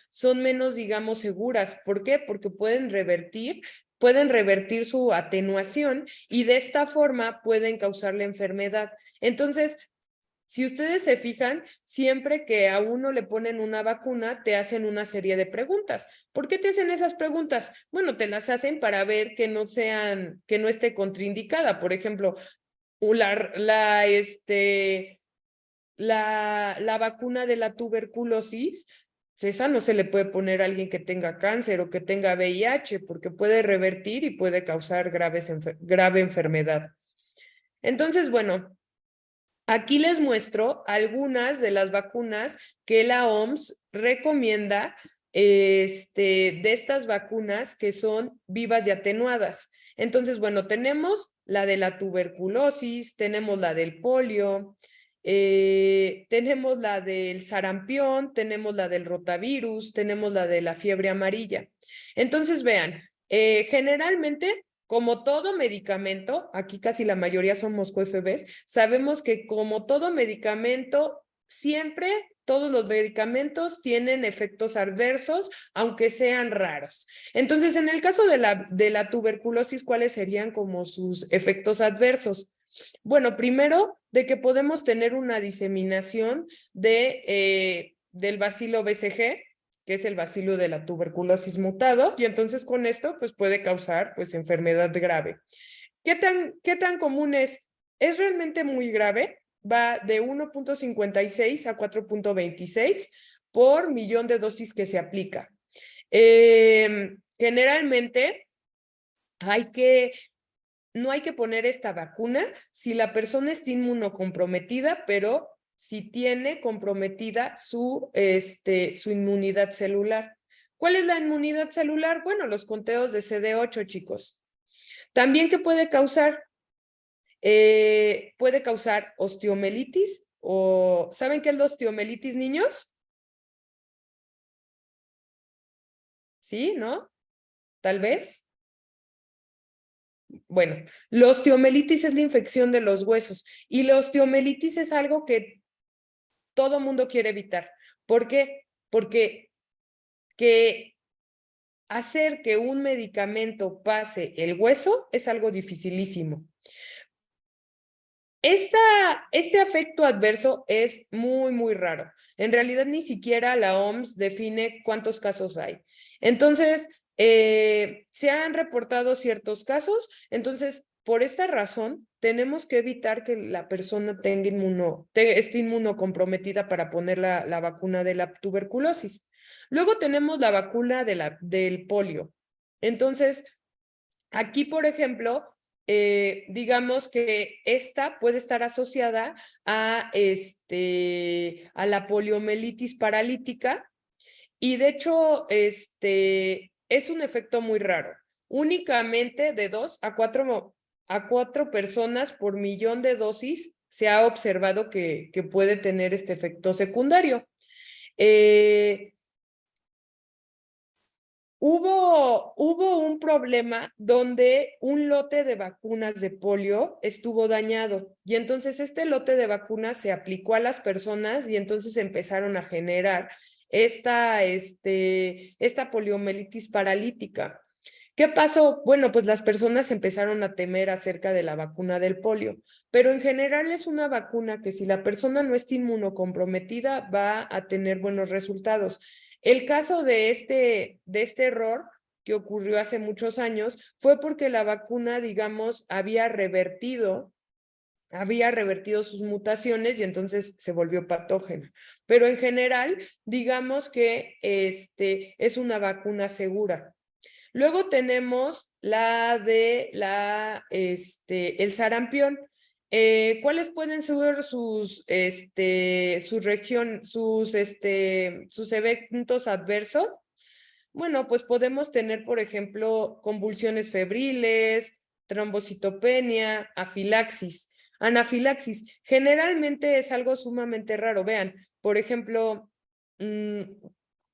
digamos, seguras. ¿Por qué? Porque pueden revertir su atenuación y de esta forma pueden causar la enfermedad. Entonces, si ustedes se fijan, siempre que a uno le ponen una vacuna, te hacen una serie de preguntas. ¿Por qué te hacen esas preguntas? Bueno, te las hacen para ver que no esté contraindicada. Por ejemplo, la vacuna de la tuberculosis, esa no se le puede poner a alguien que tenga cáncer o que tenga VIH porque puede revertir y puede causar grave enfermedad. Entonces, bueno, aquí les muestro algunas de las vacunas que la OMS recomienda de estas vacunas que son vivas y atenuadas. Entonces, bueno, tenemos la de la tuberculosis, tenemos la del polio, tenemos la del sarampión, tenemos la del rotavirus, tenemos la de la fiebre amarilla. Entonces, vean, generalmente, como todo medicamento, aquí casi la mayoría somos QFBs, sabemos que como todo medicamento, siempre todos los medicamentos tienen efectos adversos, aunque sean raros. Entonces, en el caso de la tuberculosis, ¿cuáles serían como sus efectos adversos? Bueno, primero, de que podemos tener una diseminación del bacilo BCG, que es el bacilo de la tuberculosis mutado, y entonces con esto pues puede causar pues enfermedad grave. ¿Qué tan común es? Es realmente muy grave, va de 1.56 a 4.26 por millón de dosis que se aplica. Generalmente no hay que poner esta vacuna si la persona está inmunocomprometida, pero si tiene comprometida su inmunidad celular. ¿Cuál es la inmunidad celular? Bueno, los conteos de CD8, chicos. También, ¿qué puede causar? Puede causar osteomelitis o ¿saben qué es la osteomelitis, niños? ¿Sí? ¿No? Tal vez. Bueno, la osteomelitis es la infección de los huesos y la osteomelitis es algo que todo mundo quiere evitar. ¿Por qué? Porque hacer que un medicamento pase el hueso es algo dificilísimo. Este efecto adverso es muy, muy raro. En realidad, ni siquiera la OMS define cuántos casos hay. Entonces, se han reportado ciertos casos. Entonces, por esta razón, tenemos que evitar que la persona esté inmunocomprometida para poner la vacuna de la tuberculosis. Luego tenemos la vacuna del polio. Entonces, aquí, por ejemplo, digamos que esta puede estar asociada a la poliomielitis paralítica y de hecho es un efecto muy raro. Únicamente de 2 a 4 personas por millón de dosis se ha observado que puede tener este efecto secundario. Hubo un problema donde un lote de vacunas de polio estuvo dañado y entonces este lote de vacunas se aplicó a las personas y entonces empezaron a generar esta poliomielitis paralítica. ¿Qué pasó? Bueno, pues las personas empezaron a temer acerca de la vacuna del polio, pero en general es una vacuna que si la persona no está inmunocomprometida va a tener buenos resultados. El caso de este error que ocurrió hace muchos años fue porque la vacuna, digamos, había revertido sus mutaciones y entonces se volvió patógena. Pero en general, digamos que es una vacuna segura. Luego tenemos la de el sarampión. ¿Cuáles pueden ser sus eventos adversos? Bueno, pues podemos tener, por ejemplo, convulsiones febriles, trombocitopenia, afilaxis. Anafilaxis generalmente es algo sumamente raro. Vean, por ejemplo, en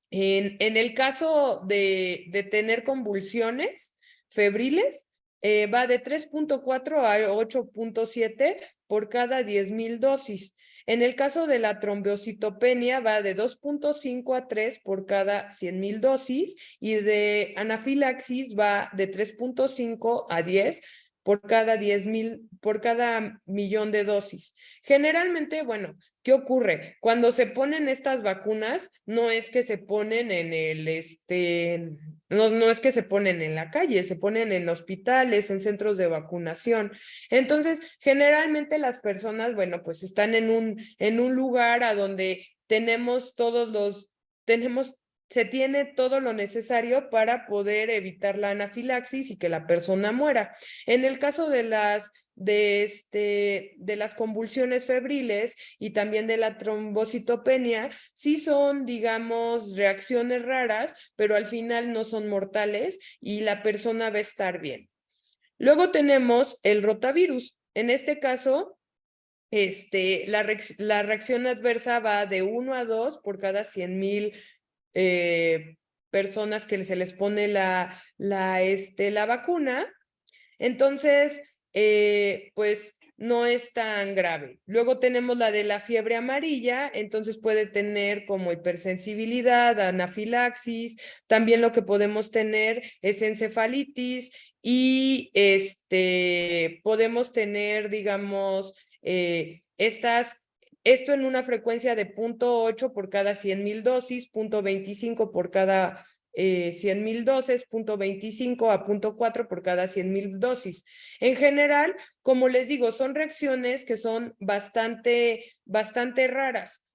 el caso de tener convulsiones febriles, va de 3.4 a 8.7 por cada 10,000 dosis. En el caso de la trombocitopenia va de 2.5 a 3 por cada 100,000 dosis y de anafilaxis va de 3.5 a 10 por cada 10,000, por cada millón de dosis. Generalmente, bueno, ¿qué ocurre? Cuando se ponen estas vacunas, no es que se ponen en no es que se ponen en la calle, se ponen en hospitales, en centros de vacunación. Entonces, generalmente las personas, bueno, pues están en un lugar a donde se tiene todo lo necesario para poder evitar la anafilaxis y que la persona muera. En el caso de las convulsiones febriles y también de la trombocitopenia, sí son, digamos, reacciones raras, pero al final no son mortales y la persona va a estar bien. Luego tenemos el rotavirus. En este caso, la reacción adversa va de 1 a 2 por cada 100,000 personas que se les pone la vacuna. Entonces, pues no es tan grave. Luego tenemos la de la fiebre amarilla, entonces puede tener como hipersensibilidad, anafilaxis, también lo que podemos tener es encefalitis y podemos tener, digamos, esto en una frecuencia de 0.8 por cada 100,000 dosis, 0.25 por cada 100,000 dosis, 0.25 a 0.4 por cada 100,000 dosis. En general, como les digo, son reacciones que son bastante raras.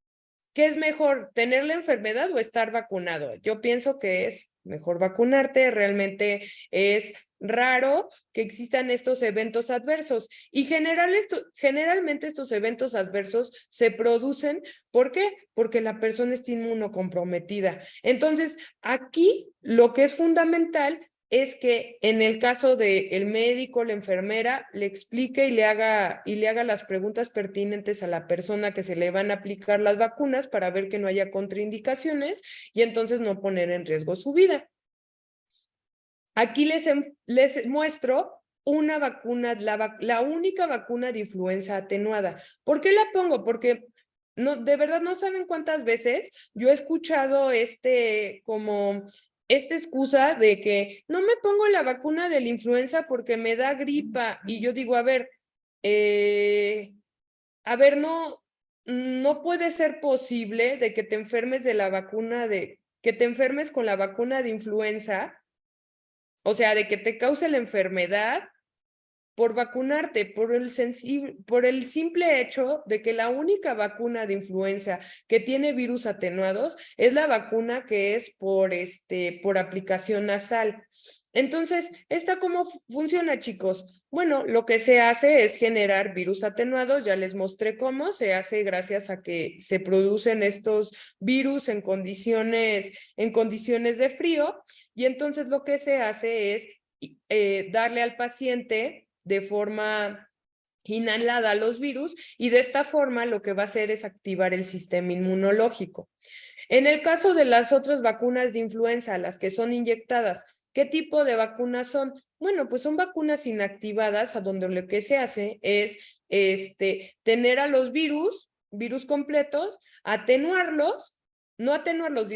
¿Qué es mejor, tener la enfermedad o estar vacunado? Yo pienso que es mejor vacunarte, realmente es raro que existan estos eventos adversos y generalmente estos eventos adversos se producen, ¿por qué? Porque la persona está inmunocomprometida. Entonces, aquí lo que es fundamental es que en el caso del médico, la enfermera, le explique y le haga las preguntas pertinentes a la persona que se le van a aplicar las vacunas para ver que no haya contraindicaciones y entonces no poner en riesgo su vida. Aquí les muestro una vacuna, la única vacuna de influenza atenuada. ¿Por qué la pongo? Porque no, de verdad no saben cuántas veces yo he escuchado como esta excusa de que no me pongo la vacuna de la influenza porque me da gripa. Y yo digo, a ver, no puede ser posible de que te enfermes que te enfermes con la vacuna de influenza, o sea, de que te cause la enfermedad por vacunarte, por el simple hecho de que la única vacuna de influenza que tiene virus atenuados es la vacuna que es por aplicación nasal. Entonces, ¿esta cómo funciona, chicos? Bueno, lo que se hace es generar virus atenuados, ya les mostré cómo, se hace gracias a que se producen estos virus en condiciones de frío, y entonces lo que se hace es darle al paciente de forma inhalada los virus y de esta forma lo que va a hacer es activar el sistema inmunológico. En el caso de las otras vacunas de influenza, las que son inyectadas, ¿qué tipo de vacunas son? Bueno, pues son vacunas inactivadas a donde lo que se hace es tener a los virus completos, atenuarlos, no atenuarlos,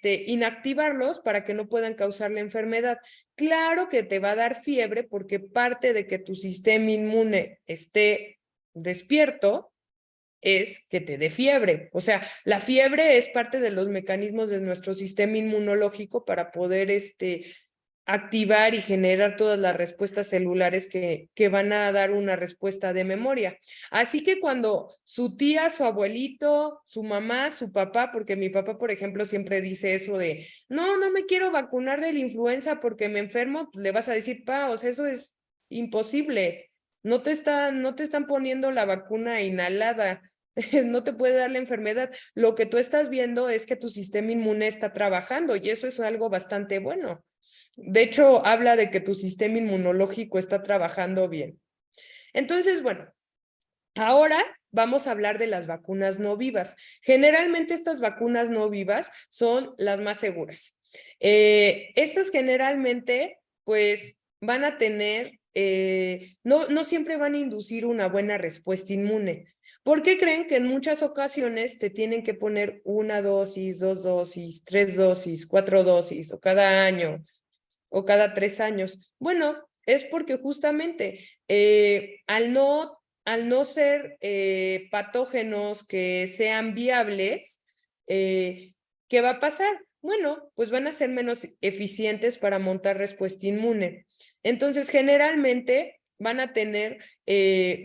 inactivarlos para que no puedan causar la enfermedad. Claro que te va a dar fiebre porque parte de que tu sistema inmune esté despierto es que te dé fiebre. O sea, la fiebre es parte de los mecanismos de nuestro sistema inmunológico para poder activar y generar todas las respuestas celulares que van a dar una respuesta de memoria. Así que cuando su tía, su abuelito, su mamá, su papá, porque mi papá, por ejemplo, siempre dice eso de, no me quiero vacunar de la influenza porque me enfermo, le vas a decir, pa, o sea, eso es imposible. No te están poniendo la vacuna inhalada. No te puede dar la enfermedad. Lo que tú estás viendo es que tu sistema inmune está trabajando y eso es algo bastante bueno. De hecho, habla de que tu sistema inmunológico está trabajando bien. Entonces, bueno, ahora vamos a hablar de las vacunas no vivas. Generalmente estas vacunas no vivas son las más seguras. Estas generalmente, pues, van a tener, no siempre van a inducir una buena respuesta inmune. ¿Por qué creen que en muchas ocasiones te tienen que poner 1 dosis, 2 dosis, 3 dosis, 4 dosis o cada año o cada 3 años? Bueno, es porque justamente al no ser patógenos que sean viables, ¿qué va a pasar? Bueno, pues van a ser menos eficientes para montar respuesta inmune. Entonces, generalmente van a tener,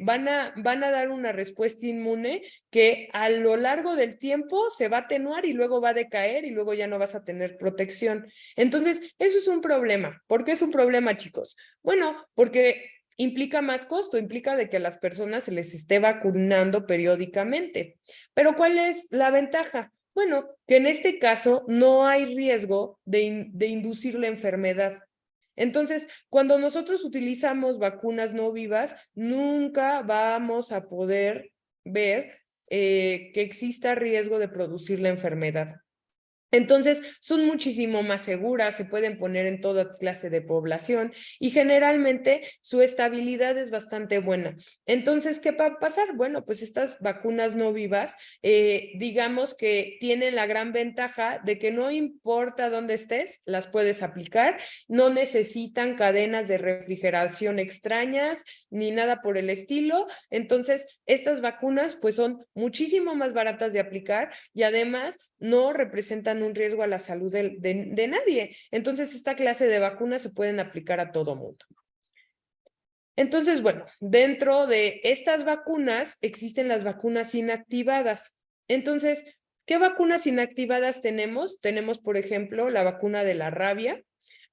van a dar una respuesta inmune que a lo largo del tiempo se va a atenuar y luego va a decaer y luego ya no vas a tener protección. Entonces, eso es un problema. ¿Por qué es un problema, chicos? Bueno, porque implica más costo, implica de que a las personas se les esté vacunando periódicamente. Pero ¿cuál es la ventaja? Bueno, que en este caso no hay riesgo de inducir la enfermedad. Entonces, cuando nosotros utilizamos vacunas no vivas, nunca vamos a poder ver que exista riesgo de producir la enfermedad. Entonces, son muchísimo más seguras, se pueden poner en toda clase de población y generalmente su estabilidad es bastante buena. Entonces, ¿qué va a pasar? Bueno, pues estas vacunas no vivas, digamos que tienen la gran ventaja de que no importa dónde estés, las puedes aplicar, no necesitan cadenas de refrigeración extrañas ni nada por el estilo. Entonces, estas vacunas pues son muchísimo más baratas de aplicar y además no representan un riesgo a la salud de nadie. Entonces, esta clase de vacunas se pueden aplicar a todo mundo. Entonces, bueno, dentro de estas vacunas existen las vacunas inactivadas. Entonces, ¿qué vacunas inactivadas tenemos? Tenemos, por ejemplo, la vacuna de la rabia.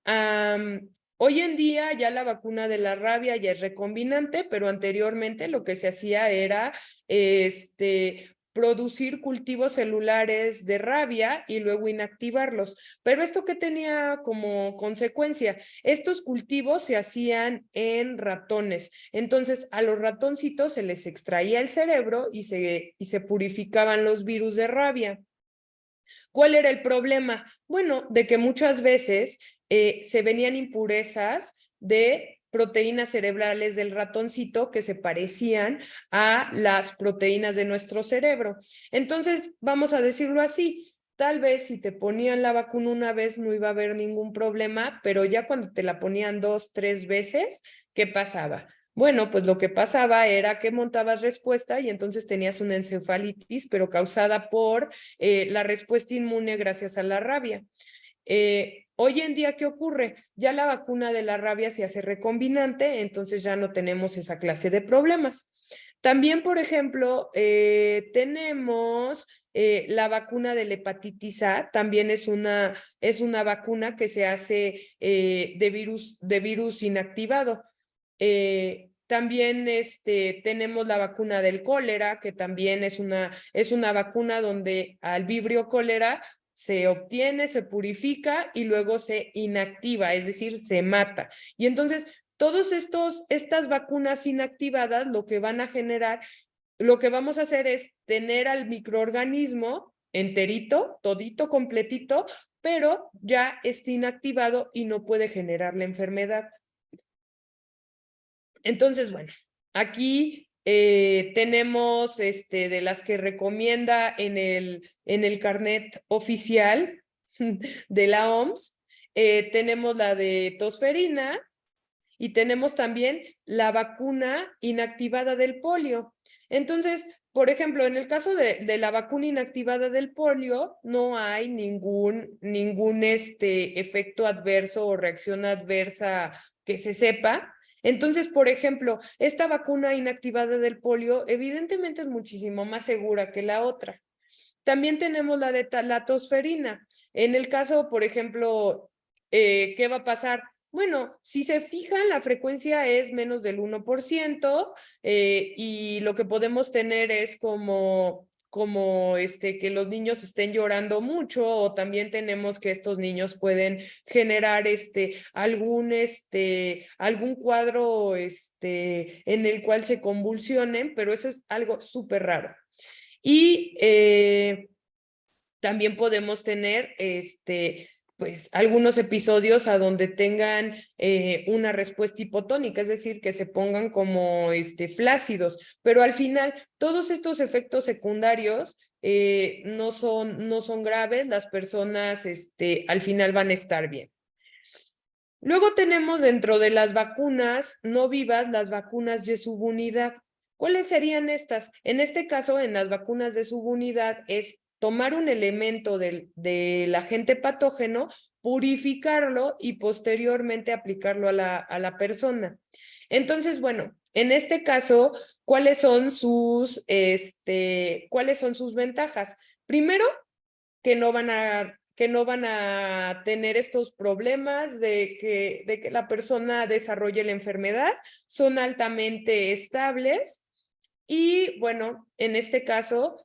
Hoy en día ya la vacuna de la rabia ya es recombinante, pero anteriormente lo que se hacía era producir cultivos celulares de rabia y luego inactivarlos. Pero ¿esto qué tenía como consecuencia? Estos cultivos se hacían en ratones. Entonces, a los ratoncitos se les extraía el cerebro y se purificaban los virus de rabia. ¿Cuál era el problema? Bueno, de que muchas veces se venían impurezas de proteínas cerebrales del ratoncito que se parecían a las proteínas de nuestro cerebro. Entonces, vamos a decirlo así, tal vez si te ponían la vacuna una vez no iba a haber ningún problema, pero ya cuando te la ponían 2, 3 veces, ¿qué pasaba? Bueno, pues lo que pasaba era que montabas respuesta y entonces tenías una encefalitis, pero causada por la respuesta inmune gracias a la rabia. Hoy en día, ¿qué ocurre? Ya la vacuna de la rabia se hace recombinante, entonces ya no tenemos esa clase de problemas. También, por ejemplo, tenemos la vacuna de la hepatitis A, también es una vacuna que se hace de virus inactivado. También tenemos la vacuna del cólera, que también es una vacuna donde al vibrio cólera se obtiene, se purifica y luego se inactiva, es decir, se mata. Y entonces, estas vacunas inactivadas lo que van a generar, lo que vamos a hacer es tener al microorganismo enterito, todito, completito, pero ya está inactivado y no puede generar la enfermedad. Entonces, bueno, aquí tenemos de las que recomienda en el carnet oficial de la OMS, tenemos la de tosferina y tenemos también la vacuna inactivada del polio. Entonces, por ejemplo, en el caso de la vacuna inactivada del polio, no hay ningún efecto adverso o reacción adversa que se sepa. Entonces, por ejemplo, esta vacuna inactivada del polio evidentemente es muchísimo más segura que la otra. También tenemos la de la tosferina. En el caso, por ejemplo, ¿qué va a pasar? Bueno, si se fijan, la frecuencia es menos del 1%, y lo que podemos tener es como que los niños estén llorando mucho, o también tenemos que estos niños pueden generar algún cuadro en el cual se convulsionen, pero eso es algo súper raro. Y también podemos tener pues algunos episodios a donde tengan una respuesta hipotónica, es decir, que se pongan como flácidos, pero al final todos estos efectos secundarios no son graves, las personas al final van a estar bien. Luego tenemos dentro de las vacunas no vivas las vacunas de subunidad. ¿Cuáles serían estas? En este caso, en las vacunas de subunidad es tomar un elemento del agente patógeno, purificarlo y posteriormente aplicarlo a la persona. Entonces, bueno, en este caso, ¿cuáles son sus ventajas? Primero, que no van a tener estos problemas de que la persona desarrolle la enfermedad, son altamente estables y bueno, en este caso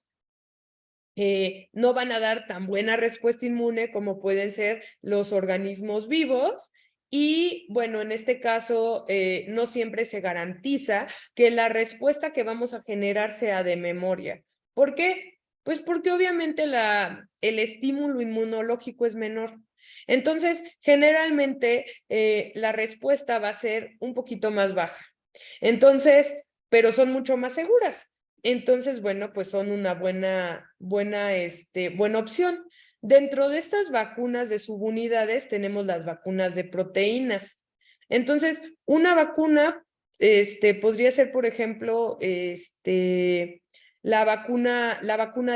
no van a dar tan buena respuesta inmune como pueden ser los organismos vivos. Y bueno, en este caso no siempre se garantiza que la respuesta que vamos a generar sea de memoria. ¿Por qué? Pues porque obviamente el estímulo inmunológico es menor. Entonces, generalmente la respuesta va a ser un poquito más baja. Entonces, pero son mucho más seguras. Entonces, bueno, pues son una buena opción. Dentro de estas vacunas de subunidades tenemos las vacunas de proteínas. Entonces, una vacuna podría ser, por ejemplo, la vacuna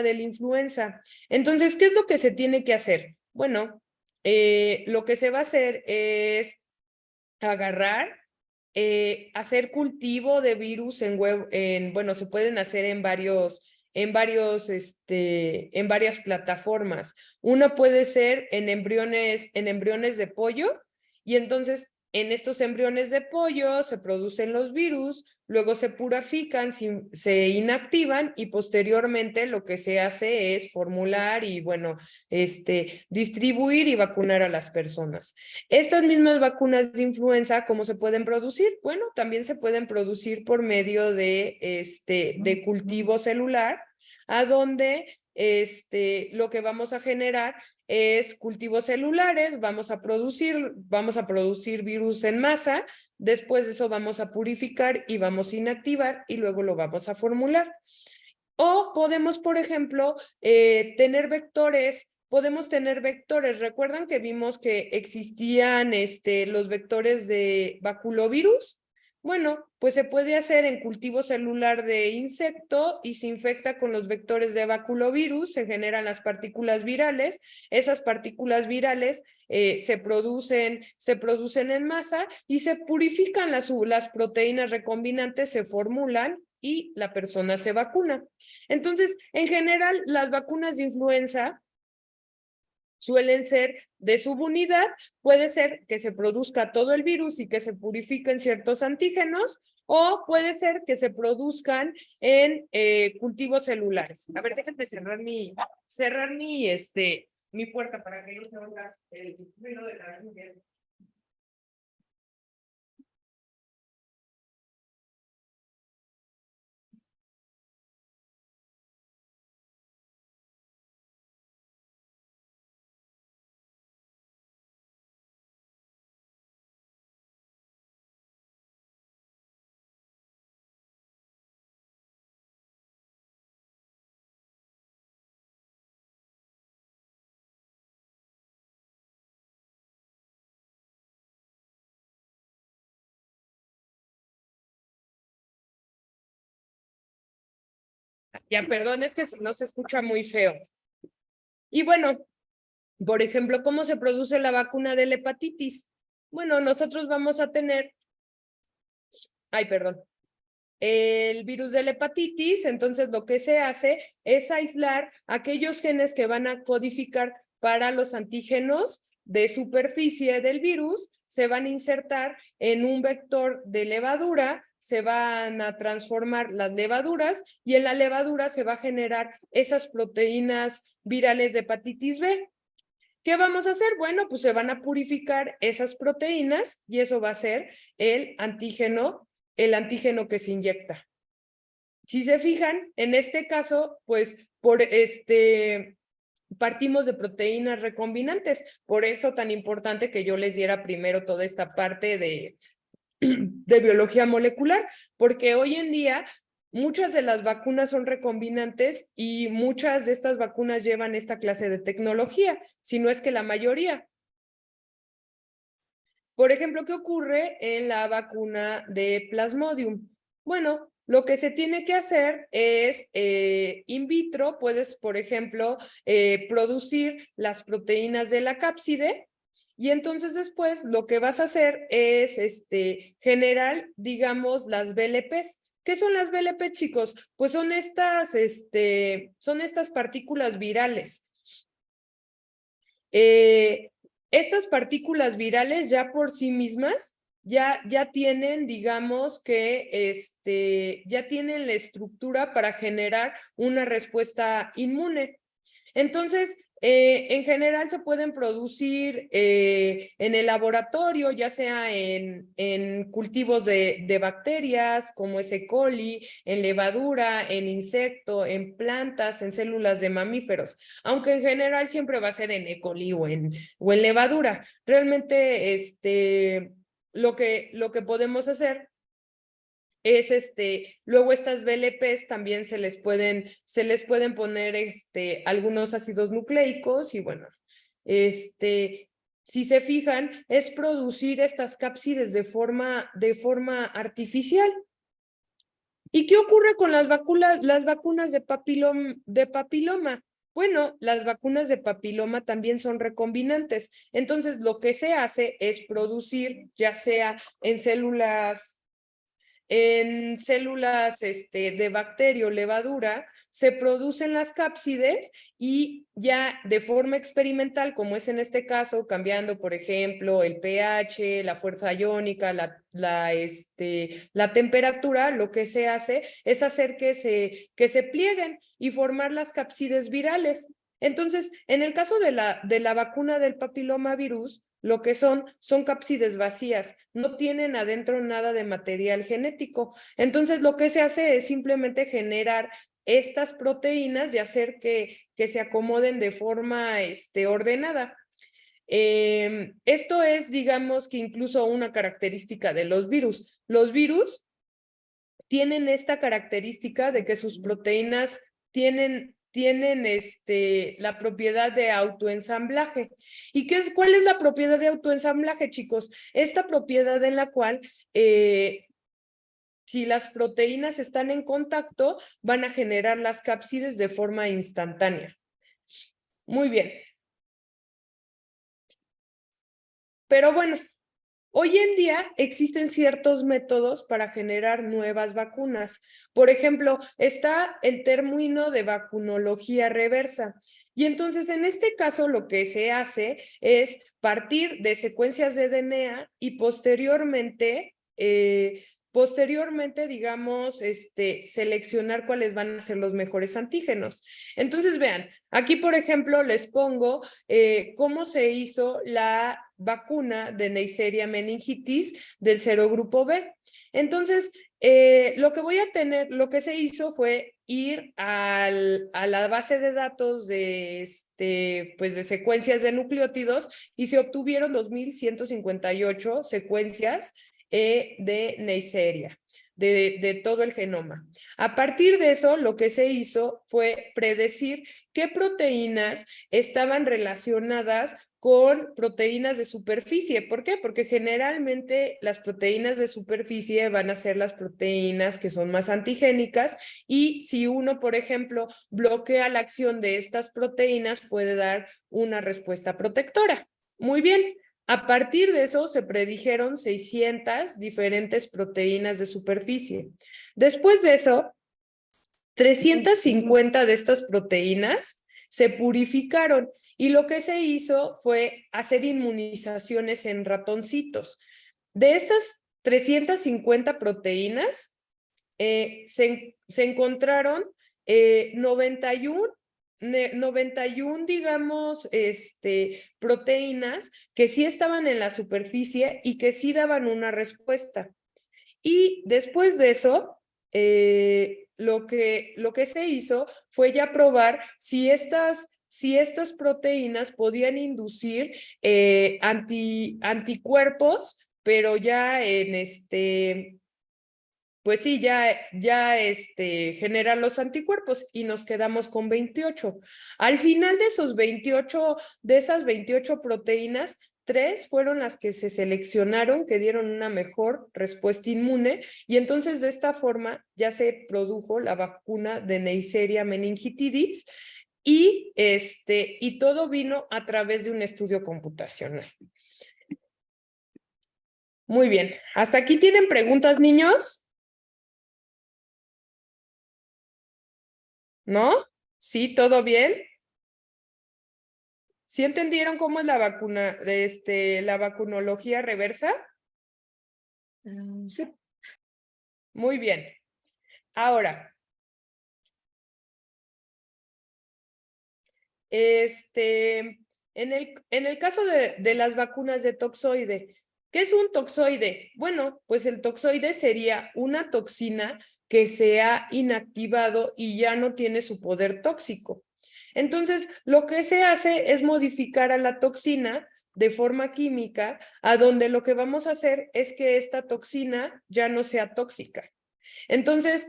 de la influenza. Entonces, ¿qué es lo que se tiene que hacer? Bueno, lo que se va a hacer es agarrar, hacer cultivo de virus bueno, se pueden hacer en varias plataformas. Una puede ser en embriones de pollo, y entonces en estos embriones de pollo se producen los virus, luego se purifican, se inactivan y posteriormente lo que se hace es formular y bueno, distribuir y vacunar a las personas. Estas mismas vacunas de influenza, ¿cómo se pueden producir? Bueno, también se pueden producir por medio de cultivo celular, a donde lo que vamos a generar es cultivos celulares, vamos a producir virus en masa, después de eso vamos a purificar y vamos a inactivar y luego lo vamos a formular. O podemos, por ejemplo, podemos tener vectores. ¿Recuerdan que vimos que existían los vectores de baculovirus? Bueno, pues se puede hacer en cultivo celular de insecto y se infecta con los vectores de baculovirus, se generan las partículas virales. Esas partículas virales se producen en masa y se purifican las proteínas recombinantes, se formulan y la persona se vacuna. Entonces, en general, las vacunas de influenza suelen ser de subunidad, puede ser que se produzca todo el virus y que se purifiquen ciertos antígenos, o puede ser que se produzcan en cultivos celulares. A ver, déjenme mi puerta para que no se oiga el ruido de la lluvia. Ya, perdón, es que no se escucha muy feo. Y bueno, por ejemplo, ¿cómo se produce la vacuna de la hepatitis? Bueno, nosotros vamos a tener, perdón, el virus de la hepatitis, entonces lo que se hace es aislar aquellos genes que van a codificar para los antígenos de superficie del virus, se van a insertar en un vector de levadura, se van a transformar las levaduras y en la levadura se va a generar esas proteínas virales de hepatitis B. ¿Qué vamos a hacer? Bueno, pues se van a purificar esas proteínas y eso va a ser el antígeno que se inyecta. Si se fijan, en este caso, pues partimos de proteínas recombinantes. Por eso tan importante que yo les diera primero toda esta parte de biología molecular, porque hoy en día muchas de las vacunas son recombinantes y muchas de estas vacunas llevan esta clase de tecnología, si no es que la mayoría. Por ejemplo, ¿qué ocurre en la vacuna de Plasmodium? Bueno, lo que se tiene que hacer es in vitro, puedes, por ejemplo, producir las proteínas de la cápside y entonces después lo que vas a hacer es generar, digamos, las VLPs. ¿Qué son las VLP, chicos? Pues son estas partículas virales. Estas partículas virales ya por sí mismas ya tienen, digamos que ya tienen la estructura para generar una respuesta inmune. Entonces, en general se pueden producir en el laboratorio, ya sea en cultivos de bacterias como es E. coli, en levadura, en insecto, en plantas, en células de mamíferos, aunque en general siempre va a ser en E. coli o en levadura. Realmente, lo que podemos hacer es luego estas VLPs también se les pueden poner algunos ácidos nucleicos y bueno, si se fijan, es producir estas cápsides de forma artificial. ¿Y qué ocurre con las vacunas de papiloma? Bueno, las vacunas de papiloma también son recombinantes. Entonces, lo que se hace es producir, ya sea en células de bacterio, levadura, se producen las cápsides y ya de forma experimental, como es en este caso, cambiando, por ejemplo, el pH, la fuerza iónica, la temperatura, lo que se hace es hacer que se plieguen y formar las cápsides virales. Entonces, en el caso de la vacuna del papilomavirus, lo que son cápsides vacías, no tienen adentro nada de material genético. Entonces, lo que se hace es simplemente generar estas proteínas y hacer que se acomoden de forma ordenada. Esto es, digamos, que incluso una característica de los virus. Los virus tienen esta característica de que sus proteínas tienen la propiedad de autoensamblaje. ¿Y cuál es la propiedad de autoensamblaje, chicos? Esta propiedad en la cual si las proteínas están en contacto, van a generar las cápsides de forma instantánea. Muy bien. Pero bueno, hoy en día existen ciertos métodos para generar nuevas vacunas. Por ejemplo, está el término de vacunología reversa. Y entonces, en este caso, lo que se hace es partir de secuencias de DNA y posteriormente, digamos, seleccionar cuáles van a ser los mejores antígenos. Entonces, vean, aquí, por ejemplo, les pongo cómo se hizo la vacuna de Neisseria meningitis del serogrupo B. Entonces, lo que se hizo fue ir a la base de datos de secuencias de nucleótidos y se obtuvieron 2158 secuencias de Neisseria. de todo el genoma. A partir de eso, lo que se hizo fue predecir qué proteínas estaban relacionadas con proteínas de superficie. ¿Por qué? Porque generalmente las proteínas de superficie van a ser las proteínas que son más antigénicas y si uno, por ejemplo, bloquea la acción de estas proteínas, puede dar una respuesta protectora. Muy bien. A partir de eso se predijeron 600 diferentes proteínas de superficie. Después de eso, 350 de estas proteínas se purificaron y lo que se hizo fue hacer inmunizaciones en ratoncitos. De estas 350 proteínas, se encontraron 91, digamos, proteínas que sí estaban en la superficie y que sí daban una respuesta. Y después de eso, lo que se hizo fue ya probar si estas proteínas podían inducir anticuerpos, pero ya en pues sí, ya generan los anticuerpos y nos quedamos con 28. Al final de esas 28 proteínas, 3 fueron las que se seleccionaron, que dieron una mejor respuesta inmune, y entonces de esta forma ya se produjo la vacuna de Neisseria meningitidis, y todo vino a través de un estudio computacional. Muy bien. ¿Hasta aquí tienen preguntas, niños? ¿No? ¿Sí? ¿Todo bien? ¿Sí entendieron cómo es la vacuna, la vacunología reversa? Sí. Muy bien. Ahora, en el caso de las vacunas de toxoide, ¿qué es un toxoide? Bueno, pues el toxoide sería una toxina que se ha inactivado y ya no tiene su poder tóxico. Entonces, lo que se hace es modificar a la toxina de forma química, a donde lo que vamos a hacer es que esta toxina ya no sea tóxica. Entonces,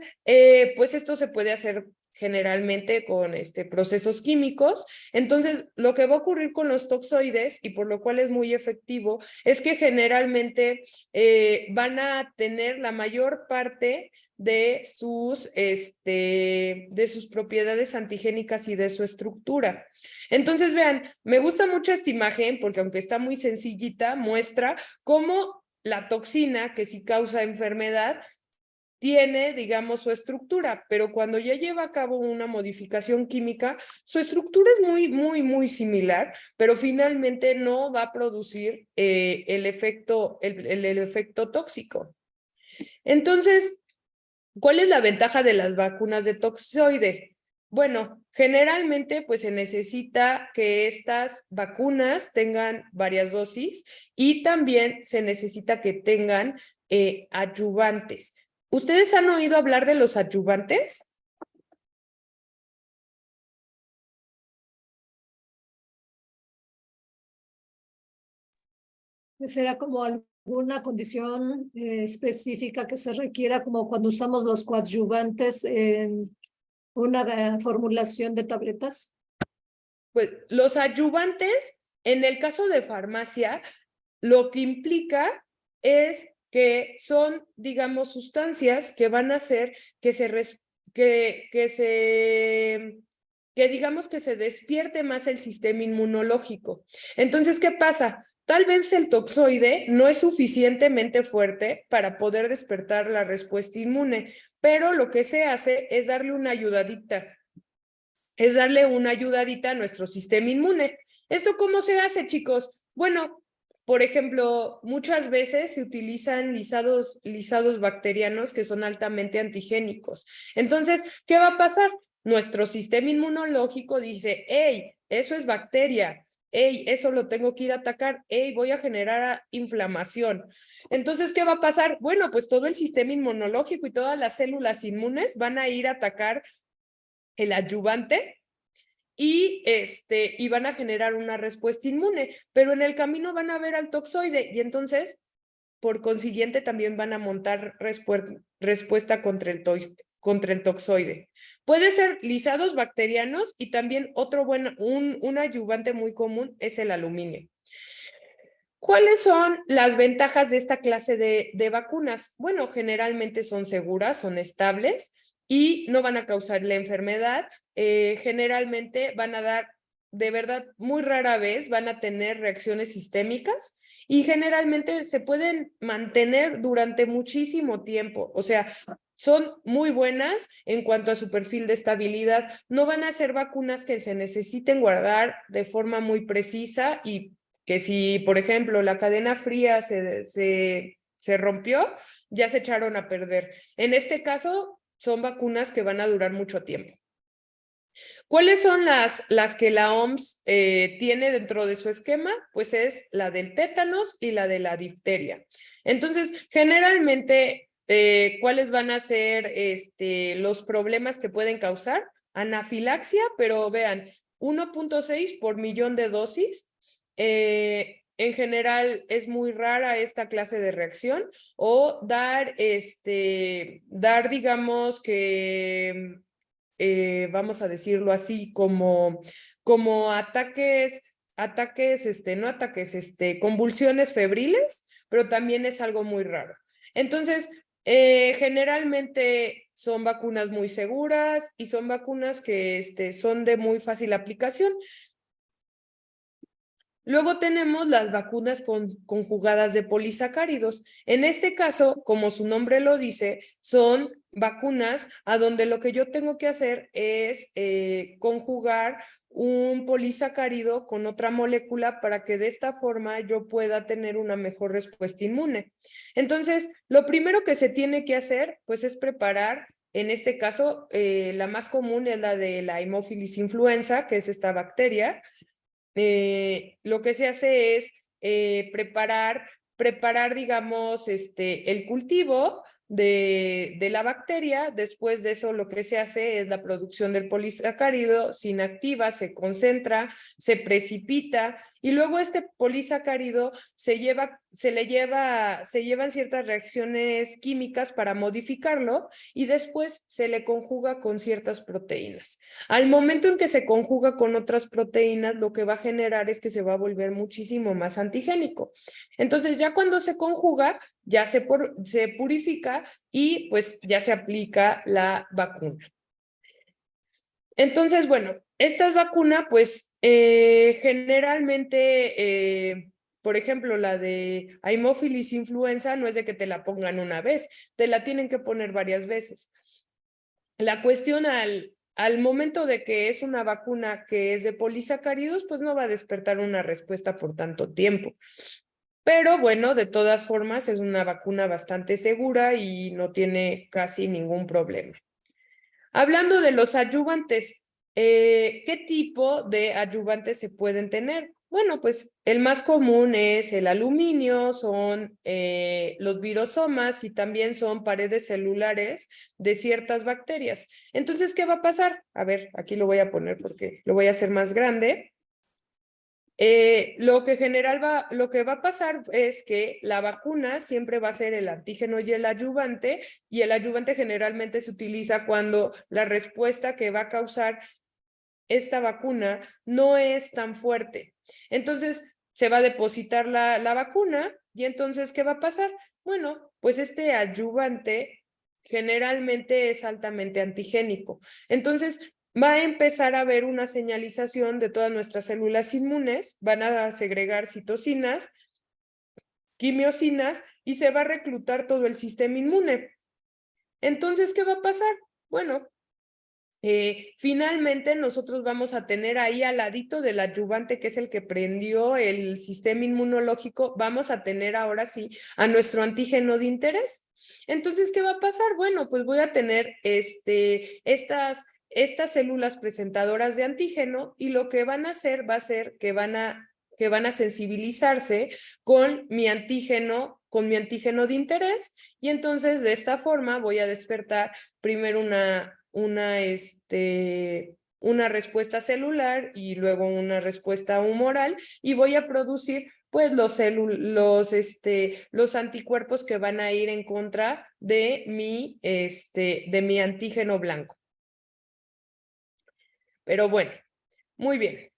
pues esto se puede hacer generalmente con procesos químicos. Entonces, lo que va a ocurrir con los toxoides, y por lo cual es muy efectivo, es que generalmente van a tener la mayor parte de sus propiedades antigénicas y de su estructura. Entonces, vean, me gusta mucho esta imagen porque aunque está muy sencillita, muestra cómo la toxina que sí causa enfermedad tiene, digamos, su estructura, pero cuando ya lleva a cabo una modificación química, su estructura es muy similar, pero finalmente no va a producir el efecto tóxico. Entonces, ¿cuál es la ventaja de las vacunas de toxoide? Bueno, generalmente pues se necesita que estas vacunas tengan varias dosis y también se necesita que tengan adyuvantes. ¿Ustedes han oído hablar de los adyuvantes? ¿Será como alguna condición específica que se requiera, como cuando usamos los coadyuvantes en una formulación de tabletas? Pues los adyuvantes, en el caso de farmacia, lo que implica es que son, digamos, sustancias que van a hacer digamos que se despierte más el sistema inmunológico. Entonces, ¿qué pasa? Tal vez el toxoide no es suficientemente fuerte para poder despertar la respuesta inmune, pero lo que se hace es darle una ayudadita a nuestro sistema inmune. ¿Esto cómo se hace, chicos? Bueno, por ejemplo, muchas veces se utilizan lisados bacterianos que son altamente antigénicos. Entonces, ¿qué va a pasar? Nuestro sistema inmunológico dice, hey, eso es bacteria, hey, eso lo tengo que ir a atacar, hey, voy a generar inflamación. Entonces, ¿qué va a pasar? Bueno, pues todo el sistema inmunológico y todas las células inmunes van a ir a atacar el adyuvante y van a generar una respuesta inmune, pero en el camino van a ver al toxoide y entonces por consiguiente también van a montar respuesta contra el toxoide. Puede ser lisados bacterianos y también un ayudante muy común es el aluminio. ¿Cuáles son las ventajas de esta clase de vacunas? Bueno, generalmente son seguras, son estables y no van a causar la enfermedad. Generalmente van a dar, de verdad, muy rara vez van a tener reacciones sistémicas y generalmente se pueden mantener durante muchísimo tiempo. O sea, son muy buenas en cuanto a su perfil de estabilidad. No van a ser vacunas que se necesiten guardar de forma muy precisa y que si, por ejemplo, la cadena fría se rompió, ya se echaron a perder. En este caso, son vacunas que van a durar mucho tiempo. ¿Cuáles son las que la OMS tiene dentro de su esquema? Pues es la del tétanos y la de la difteria. Entonces, generalmente, ¿cuáles van a ser los problemas que pueden causar? Anafilaxia, pero vean, 1.6 por millón de dosis. En general es muy rara esta clase de reacción o dar digamos que, vamos a decirlo así, como convulsiones febriles, pero también es algo muy raro. Entonces, generalmente son vacunas muy seguras y son vacunas que son de muy fácil aplicación. Luego tenemos las vacunas conjugadas de polisacáridos. En este caso, como su nombre lo dice, son vacunas a donde lo que yo tengo que hacer es conjugar un polisacárido con otra molécula para que de esta forma yo pueda tener una mejor respuesta inmune. Entonces, lo primero que se tiene que hacer, pues, es preparar, en este caso, la más común es la de la Haemophilus influenza, que es esta bacteria. Lo que se hace es preparar, digamos, el cultivo de la bacteria. Después de eso, lo que se hace es la producción del polisacárido, se inactiva, se concentra, se precipita y luego este polisacárido se llevan ciertas reacciones químicas para modificarlo y después se le conjuga con ciertas proteínas. Al momento en que se conjuga con otras proteínas, lo que va a generar es que se va a volver muchísimo más antigénico. Entonces, ya cuando se conjuga, ya se purifica y pues ya se aplica la vacuna. Entonces, bueno, estas vacunas, pues generalmente, por ejemplo, la de Haemophilus influenza no es de que te la pongan una vez, te la tienen que poner varias veces. La cuestión al momento de que es una vacuna que es de polisacáridos, pues no va a despertar una respuesta por tanto tiempo. Pero bueno, de todas formas es una vacuna bastante segura y no tiene casi ningún problema. Hablando de los adyuvantes, ¿qué tipo de adyuvantes se pueden tener? Bueno, pues el más común es el aluminio, son los virosomas y también son paredes celulares de ciertas bacterias. Entonces, ¿qué va a pasar? A ver, aquí lo voy a poner porque lo voy a hacer más grande. Lo que va a pasar es que la vacuna siempre va a ser el antígeno y el adyuvante generalmente se utiliza cuando la respuesta que va a causar esta vacuna no es tan fuerte. Entonces, se va a depositar la vacuna y entonces, ¿qué va a pasar? Bueno, pues este adyuvante generalmente es altamente antigénico. Entonces, va a empezar a haber una señalización de todas nuestras células inmunes, van a segregar citocinas, quimiosinas y se va a reclutar todo el sistema inmune. Entonces, ¿qué va a pasar? Bueno, finalmente nosotros vamos a tener ahí al ladito del adyuvante, que es el que prendió el sistema inmunológico, vamos a tener ahora sí a nuestro antígeno de interés. Entonces, ¿qué va a pasar? Bueno, pues voy a tener estas células presentadoras de antígeno y lo que van a hacer va a ser que van a sensibilizarse con mi antígeno de interés y entonces de esta forma voy a despertar primero una respuesta celular y luego una respuesta humoral y voy a producir pues los anticuerpos que van a ir en contra de mi antígeno blanco. Pero bueno, muy bien.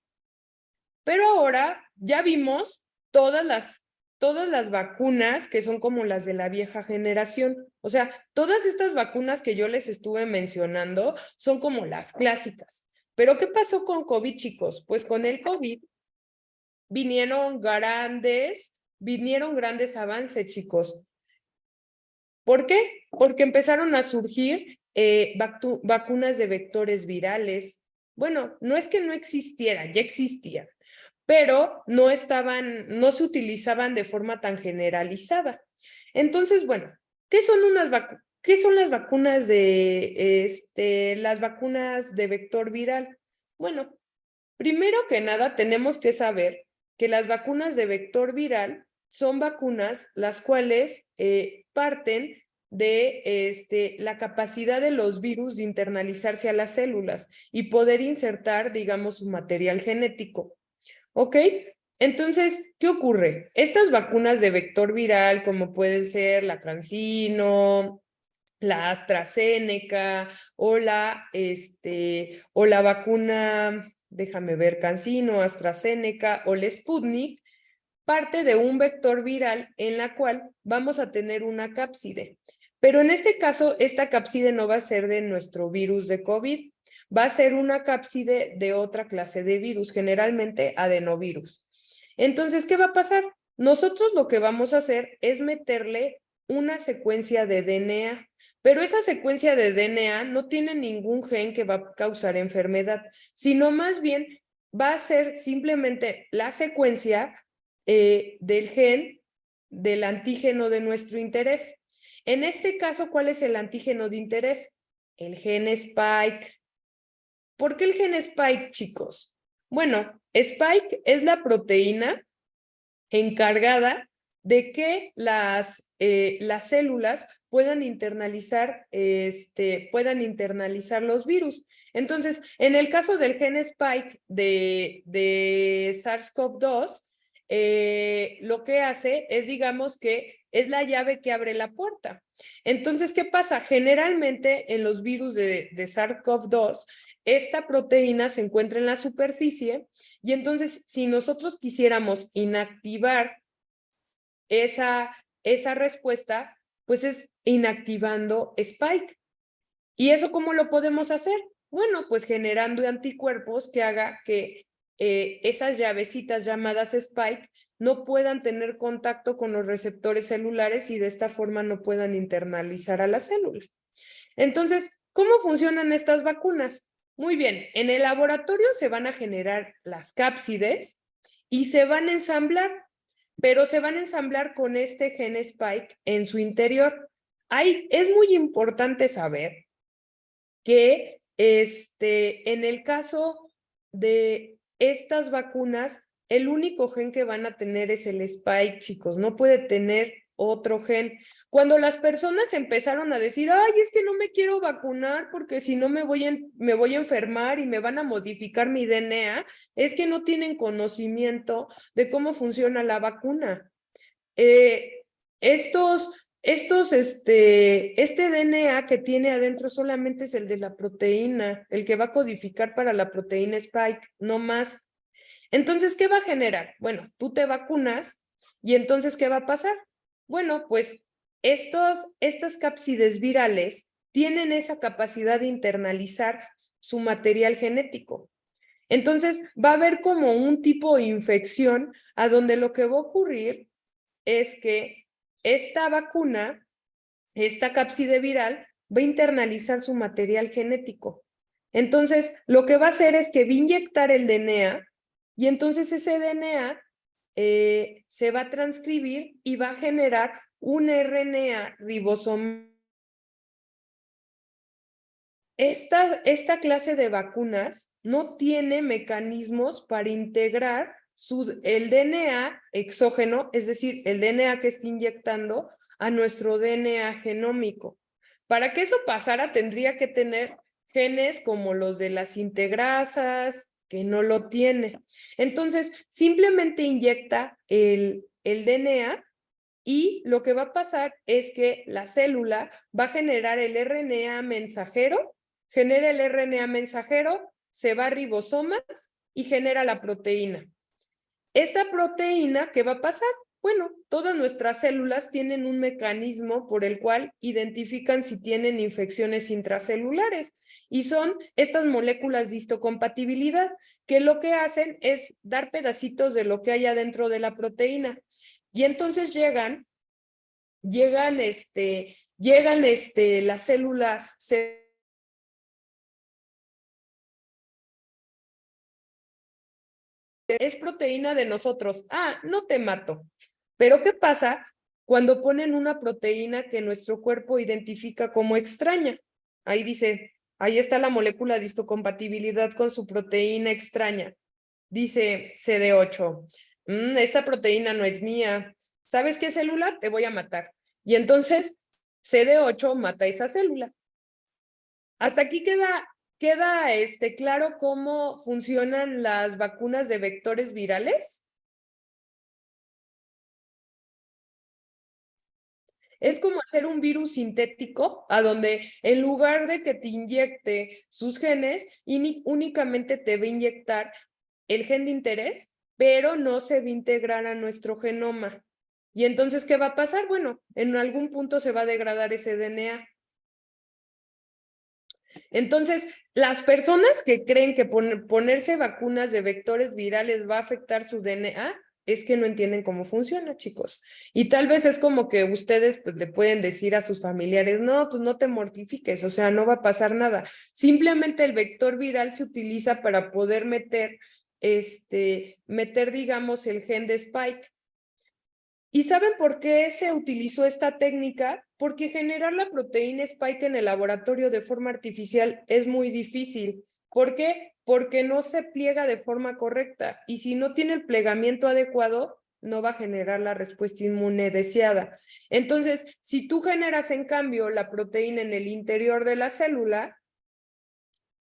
Pero ahora ya vimos todas las vacunas que son como las de la vieja generación. O sea, todas estas vacunas que yo les estuve mencionando son como las clásicas. Pero ¿qué pasó con COVID, chicos? Pues con el COVID vinieron grandes avances, chicos. ¿Por qué? Porque empezaron a surgir vacunas de vectores virales. Bueno, no es que no existieran, ya existían, pero no se utilizaban de forma tan generalizada. Entonces, bueno, ¿qué son las vacunas las vacunas de vector viral? Bueno, primero que nada tenemos que saber que las vacunas de vector viral son vacunas las cuales parten de la capacidad de los virus de internalizarse a las células y poder insertar, digamos, su material genético. ¿Ok? Entonces, ¿qué ocurre? Estas vacunas de vector viral, como pueden ser la CanSino, la AstraZeneca o la vacuna, déjame ver, CanSino, AstraZeneca o la Sputnik, parte de un vector viral en la cual vamos a tener una cápside. Pero en este caso, esta cápside no va a ser de nuestro virus de COVID, va a ser una cápside de otra clase de virus, generalmente adenovirus. Entonces, ¿qué va a pasar? Nosotros lo que vamos a hacer es meterle una secuencia de DNA, pero esa secuencia de DNA no tiene ningún gen que va a causar enfermedad, sino más bien va a ser simplemente la secuencia del gen del antígeno de nuestro interés. En este caso, ¿cuál es el antígeno de interés? El gen Spike. ¿Por qué el gen Spike, chicos? Bueno, Spike es la proteína encargada de que las células puedan internalizar los virus. Entonces, en el caso del gen Spike de SARS-CoV-2, lo que hace es, digamos, que es la llave que abre la puerta. Entonces, ¿qué pasa? Generalmente en los virus de SARS-CoV-2, esta proteína se encuentra en la superficie y entonces si nosotros quisiéramos inactivar esa respuesta, pues es inactivando Spike. ¿Y eso cómo lo podemos hacer? Bueno, pues generando anticuerpos que haga que esas llavecitas llamadas Spike no puedan tener contacto con los receptores celulares y de esta forma no puedan internalizar a la célula. Entonces, ¿cómo funcionan estas vacunas? Muy bien, en el laboratorio se van a generar las cápsides y se van a ensamblar, pero se van a ensamblar con este gen Spike en su interior. Es muy importante saber que en el caso de estas vacunas, el único gen que van a tener es el Spike, chicos, no puede tener otro gen. Cuando las personas empezaron a decir, ay, es que no me quiero vacunar porque si no me voy a enfermar y me van a modificar mi DNA, es que no tienen conocimiento de cómo funciona la vacuna. Este DNA que tiene adentro solamente es el de la proteína, el que va a codificar para la proteína Spike, no más. Entonces, ¿qué va a generar? Bueno, tú te vacunas y entonces, ¿qué va a pasar? Bueno, pues estas cápsides virales tienen esa capacidad de internalizar su material genético. Entonces, va a haber como un tipo de infección a donde lo que va a ocurrir es que esta vacuna, esta cápside viral, va a internalizar su material genético. Entonces, lo que va a hacer es que va a inyectar el DNA y entonces ese DNA se va a transcribir y va a generar un RNA ribosomal. Esta clase de vacunas no tiene mecanismos para integrar el DNA exógeno, es decir, el DNA que está inyectando a nuestro DNA genómico. Para que eso pasara, tendría que tener genes como los de las integrasas, que no lo tiene. Entonces, simplemente inyecta el DNA y lo que va a pasar es que la célula va a generar el RNA mensajero, genera el RNA mensajero, se va a ribosomas y genera la proteína. Esta proteína, ¿qué va a pasar? Bueno, todas nuestras células tienen un mecanismo por el cual identifican si tienen infecciones intracelulares y son estas moléculas de histocompatibilidad que lo que hacen es dar pedacitos de lo que hay adentro de la proteína y entonces llegan las células es proteína de nosotros. Ah, no te mato. Pero ¿qué pasa cuando ponen una proteína que nuestro cuerpo identifica como extraña? Ahí dice, ahí está la molécula de histocompatibilidad con su proteína extraña. Dice CD8, esta proteína no es mía. ¿Sabes qué célula? Te voy a matar. Y entonces CD8 mata esa célula. Hasta aquí queda claro cómo funcionan las vacunas de vectores virales. Es como hacer un virus sintético a donde en lugar de que te inyecte sus genes, únicamente te va a inyectar el gen de interés, pero no se va a integrar a nuestro genoma. Y entonces, ¿qué va a pasar? Bueno, en algún punto se va a degradar ese DNA. Entonces, las personas que creen que ponerse vacunas de vectores virales va a afectar su DNA, es que no entienden cómo funciona, chicos. Y tal vez es como que ustedes pues, le pueden decir a sus familiares, no, pues no te mortifiques, o sea, no va a pasar nada. Simplemente el vector viral se utiliza para poder meter, digamos, el gen de Spike. ¿Y saben por qué se utilizó esta técnica? Porque generar la proteína Spike en el laboratorio de forma artificial es muy difícil. ¿Por qué? Porque no se pliega de forma correcta y si no tiene el plegamiento adecuado, no va a generar la respuesta inmune deseada. Entonces, si tú generas en cambio la proteína en el interior de la célula,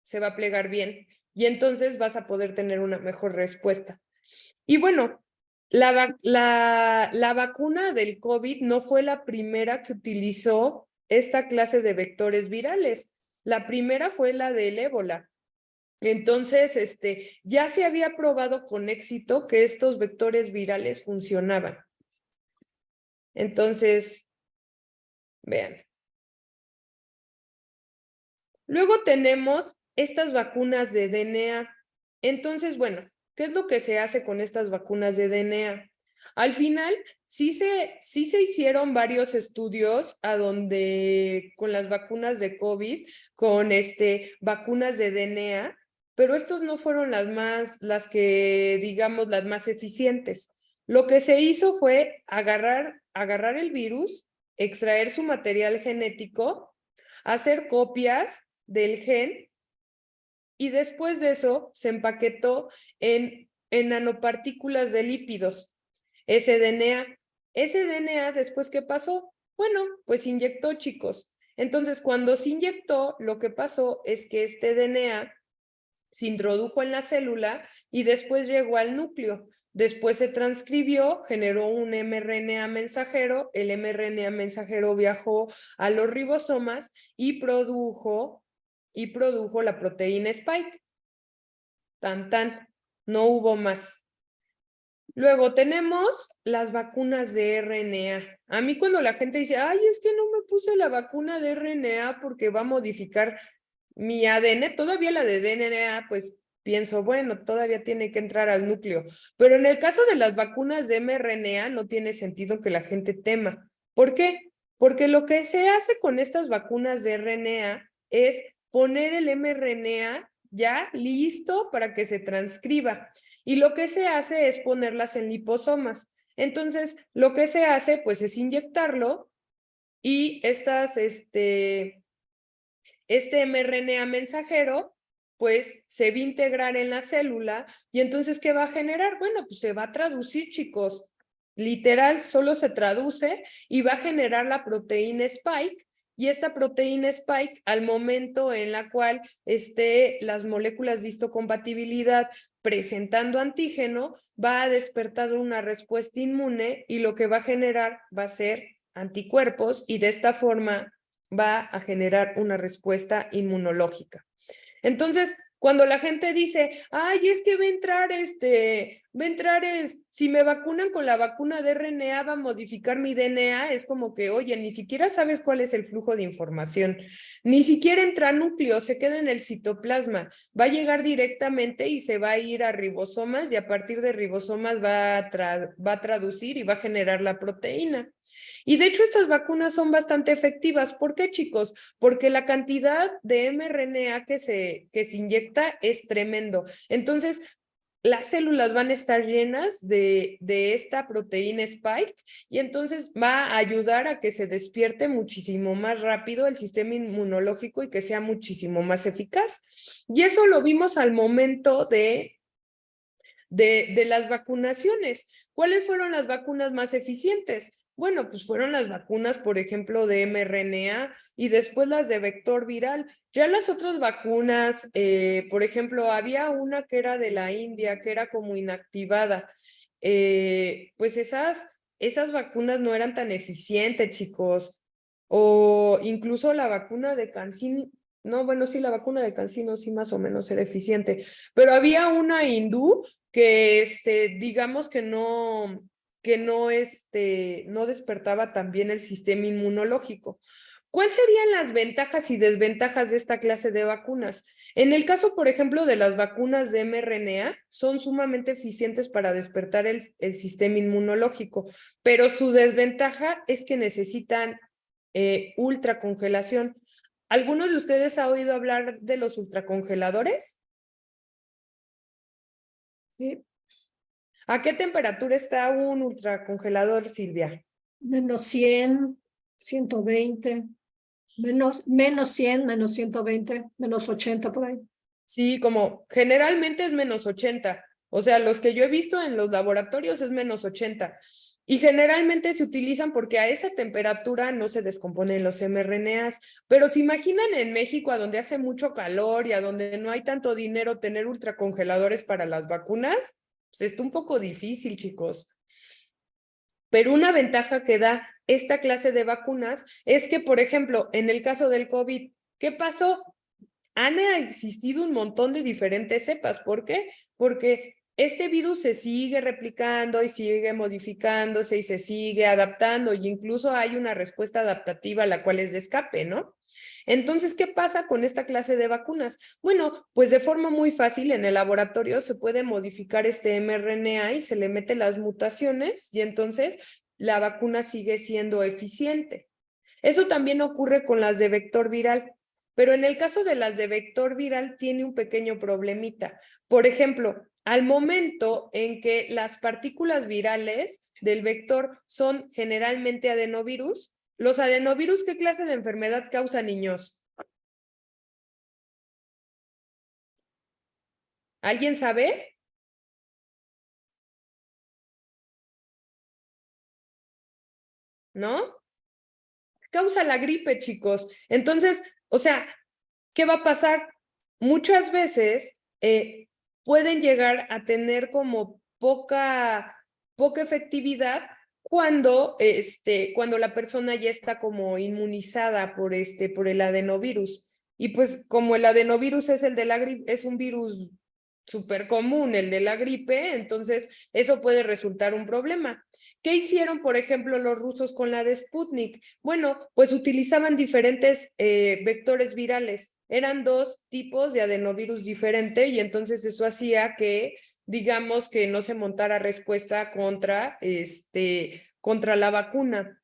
se va a plegar bien y entonces vas a poder tener una mejor respuesta. Y bueno, la vacuna del COVID no fue la primera que utilizó esta clase de vectores virales. La primera fue la del ébola. Entonces, ya se había probado con éxito que estos vectores virales funcionaban. Entonces, vean. Luego tenemos estas vacunas de DNA. Entonces, bueno, ¿qué es lo que se hace con estas vacunas de DNA? Al final, sí se hicieron varios estudios a donde con las vacunas de COVID, con vacunas de DNA, pero estos no fueron las que, digamos, las más eficientes. Lo que se hizo fue agarrar el virus, extraer su material genético, hacer copias del gen y después de eso se empaquetó en nanopartículas de lípidos, ese DNA. Ese DNA, ¿después qué pasó? Bueno, pues se inyectó, chicos. Entonces, cuando se inyectó, lo que pasó es que este DNA se introdujo en la célula y después llegó al núcleo. Después se transcribió, generó un mRNA mensajero, el mRNA mensajero viajó a los ribosomas y produjo la proteína Spike. Tan, tan, no hubo más. Luego tenemos las vacunas de RNA. A mí cuando la gente dice, ay, es que no me puse la vacuna de RNA porque va a modificar mi ADN, todavía la de DNA, pues pienso, bueno, todavía tiene que entrar al núcleo. Pero en el caso de las vacunas de mRNA no tiene sentido que la gente tema. ¿Por qué? Porque lo que se hace con estas vacunas de RNA es poner el mRNA ya listo para que se transcriba. Y lo que se hace es ponerlas en liposomas. Entonces, lo que se hace, pues, es inyectarlo y este mRNA mensajero, pues, se va a integrar en la célula y entonces, ¿qué va a generar? Bueno, pues se va a traducir, chicos. Literal, solo se traduce y va a generar la proteína Spike y esta proteína spike, al momento en la cual las moléculas de histocompatibilidad presentando antígeno, va a despertar una respuesta inmune y lo que va a generar va a ser anticuerpos y de esta forma va a generar una respuesta inmunológica. Entonces, cuando la gente dice, ay, es que si me vacunan con la vacuna de RNA va a modificar mi DNA, es como que, oye, ni siquiera sabes cuál es el flujo de información, ni siquiera entra a núcleo, se queda en el citoplasma, va a llegar directamente y se va a ir a ribosomas y a partir de ribosomas va a traducir y va a generar la proteína. Y de hecho estas vacunas son bastante efectivas. ¿Por qué, chicos? Porque la cantidad de mRNA que se inyecta es tremendo. Entonces, las células van a estar llenas de esta proteína spike y entonces va a ayudar a que se despierte muchísimo más rápido el sistema inmunológico y que sea muchísimo más eficaz. Y eso lo vimos al momento de las vacunaciones. ¿Cuáles fueron las vacunas más eficientes? Bueno, pues fueron las vacunas, por ejemplo, de mRNA y después las de vector viral. Ya las otras vacunas, por ejemplo, había una que era de la India, que era como inactivada. Pues esas vacunas no eran tan eficientes, chicos. O incluso la vacuna de CanSino, no, bueno, sí, la vacuna de CanSino sí más o menos era eficiente, pero había una hindú que digamos que no despertaba también el sistema inmunológico. ¿Cuáles serían las ventajas y desventajas de esta clase de vacunas? En el caso, por ejemplo, de las vacunas de mRNA, son sumamente eficientes para despertar el sistema inmunológico, pero su desventaja es que necesitan ultracongelación. ¿Alguno de ustedes ha oído hablar de los ultracongeladores? Sí, ¿A qué temperatura está un ultracongelador, Silvia? menos 100, 120, menos 100, menos 120, menos 80 por ahí. Sí, como generalmente es menos 80. O sea, los que yo he visto en los laboratorios es menos 80. Y generalmente se utilizan porque a esa temperatura no se descomponen los mRNAs. Pero se imaginan en México, a donde hace mucho calor y a donde no hay tanto dinero, tener ultracongeladores para las vacunas, pues está un poco difícil, chicos. Pero una ventaja que da esta clase de vacunas es que, por ejemplo, en el caso del COVID, ¿qué pasó? Han existido un montón de diferentes cepas. ¿Por qué? Porque este virus se sigue replicando y sigue modificándose y se sigue adaptando y incluso hay una respuesta adaptativa la cual es de escape, ¿no? Entonces, ¿qué pasa con esta clase de vacunas? Bueno, pues de forma muy fácil en el laboratorio se puede modificar este mRNA y se le mete las mutaciones y entonces la vacuna sigue siendo eficiente. Eso también ocurre con las de vector viral. Pero en el caso de las de vector viral tiene un pequeño problemita. Por ejemplo, al momento en que las partículas virales del vector son generalmente adenovirus, los adenovirus, ¿qué clase de enfermedad causan, niños? ¿Alguien sabe? ¿No? Causa la gripe, chicos. Entonces, o sea, ¿qué va a pasar? Muchas veces pueden llegar a tener como poca efectividad cuando la persona ya está como inmunizada por el adenovirus. Y pues como el adenovirus es el de la gripe, es un virus súper común, el de la gripe, entonces eso puede resultar un problema. ¿Qué hicieron, por ejemplo, los rusos con la de Sputnik? Bueno, pues utilizaban diferentes vectores virales. Eran dos tipos de adenovirus diferente y entonces eso hacía que, digamos, que no se montara respuesta contra la vacuna.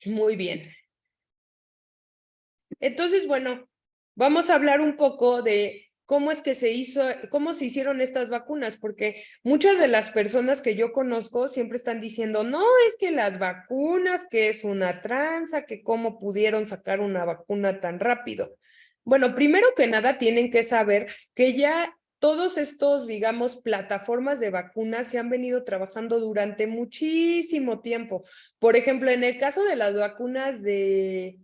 Muy bien. Entonces, bueno, vamos a hablar un poco de cómo se hicieron estas vacunas, porque muchas de las personas que yo conozco siempre están diciendo, no, es que las vacunas, que es una tranza, que cómo pudieron sacar una vacuna tan rápido. Bueno, primero que nada tienen que saber que ya todos estos, digamos, plataformas de vacunas se han venido trabajando durante muchísimo tiempo. Por ejemplo, en el caso de las vacunas de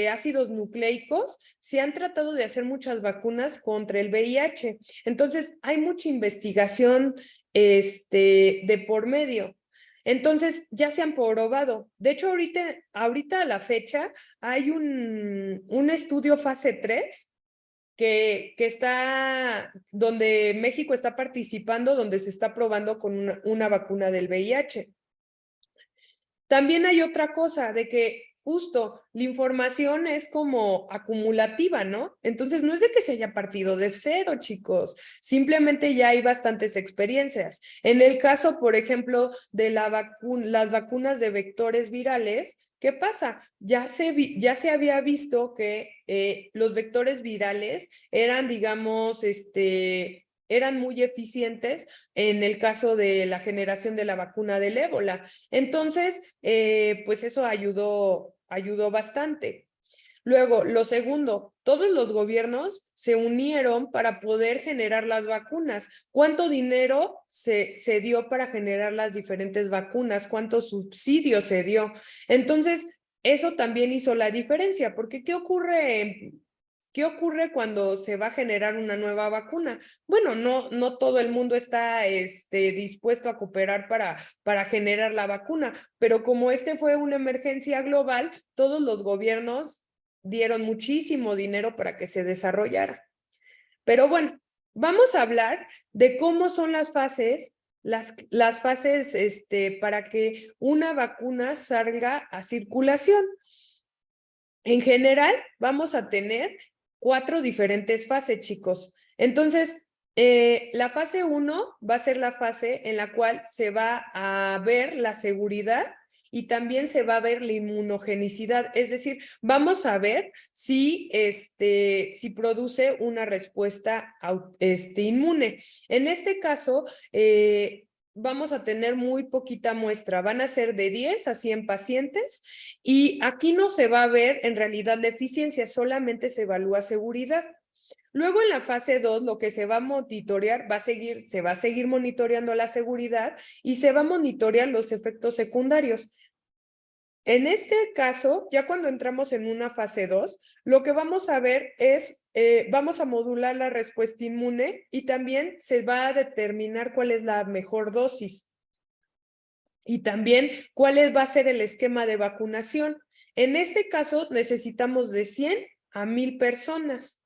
ácidos nucleicos, se han tratado de hacer muchas vacunas contra el VIH. Entonces, hay mucha investigación de por medio. Entonces, ya se han probado. De hecho, ahorita a la fecha hay un estudio fase 3 que está, donde México está participando, donde se está probando con una vacuna del VIH. También hay otra cosa de que justo la información es como acumulativa, ¿no? Entonces no es de que se haya partido de cero, chicos, simplemente ya hay bastantes experiencias. En el caso, por ejemplo, de las vacunas de vectores virales, ¿qué pasa? Ya se había visto que los vectores virales eran, digamos, eran muy eficientes en el caso de la generación de la vacuna del ébola. Entonces, pues eso ayudó bastante. Luego, lo segundo, todos los gobiernos se unieron para poder generar las vacunas. ¿Cuánto dinero se dio para generar las diferentes vacunas? ¿Cuánto subsidio se dio? Entonces, eso también hizo la diferencia, porque ¿qué ocurre? ¿Qué ocurre cuando se va a generar una nueva vacuna? Bueno, no todo el mundo está dispuesto a cooperar para generar la vacuna, pero como fue una emergencia global, todos los gobiernos dieron muchísimo dinero para que se desarrollara. Pero bueno, vamos a hablar de cómo son las fases, las fases para que una vacuna salga a circulación. En general, vamos a tener 4 diferentes fases, chicos. Entonces, la fase 1 va a ser la fase en la cual se va a ver la seguridad y también se va a ver la inmunogenicidad, es decir, vamos a ver si produce una respuesta inmune. En este caso, vamos a tener muy poquita muestra, van a ser de 10 a 100 pacientes y aquí no se va a ver en realidad la eficiencia, solamente se evalúa seguridad. Luego en la fase 2 lo que se va a monitorear, se va a seguir monitoreando la seguridad y se va a monitorear los efectos secundarios. En este caso, ya cuando entramos en una fase 2, lo que vamos a ver es, vamos a modular la respuesta inmune y también se va a determinar cuál es la mejor dosis. Y también cuál va a ser el esquema de vacunación. En este caso, necesitamos de 100 a 1000 personas.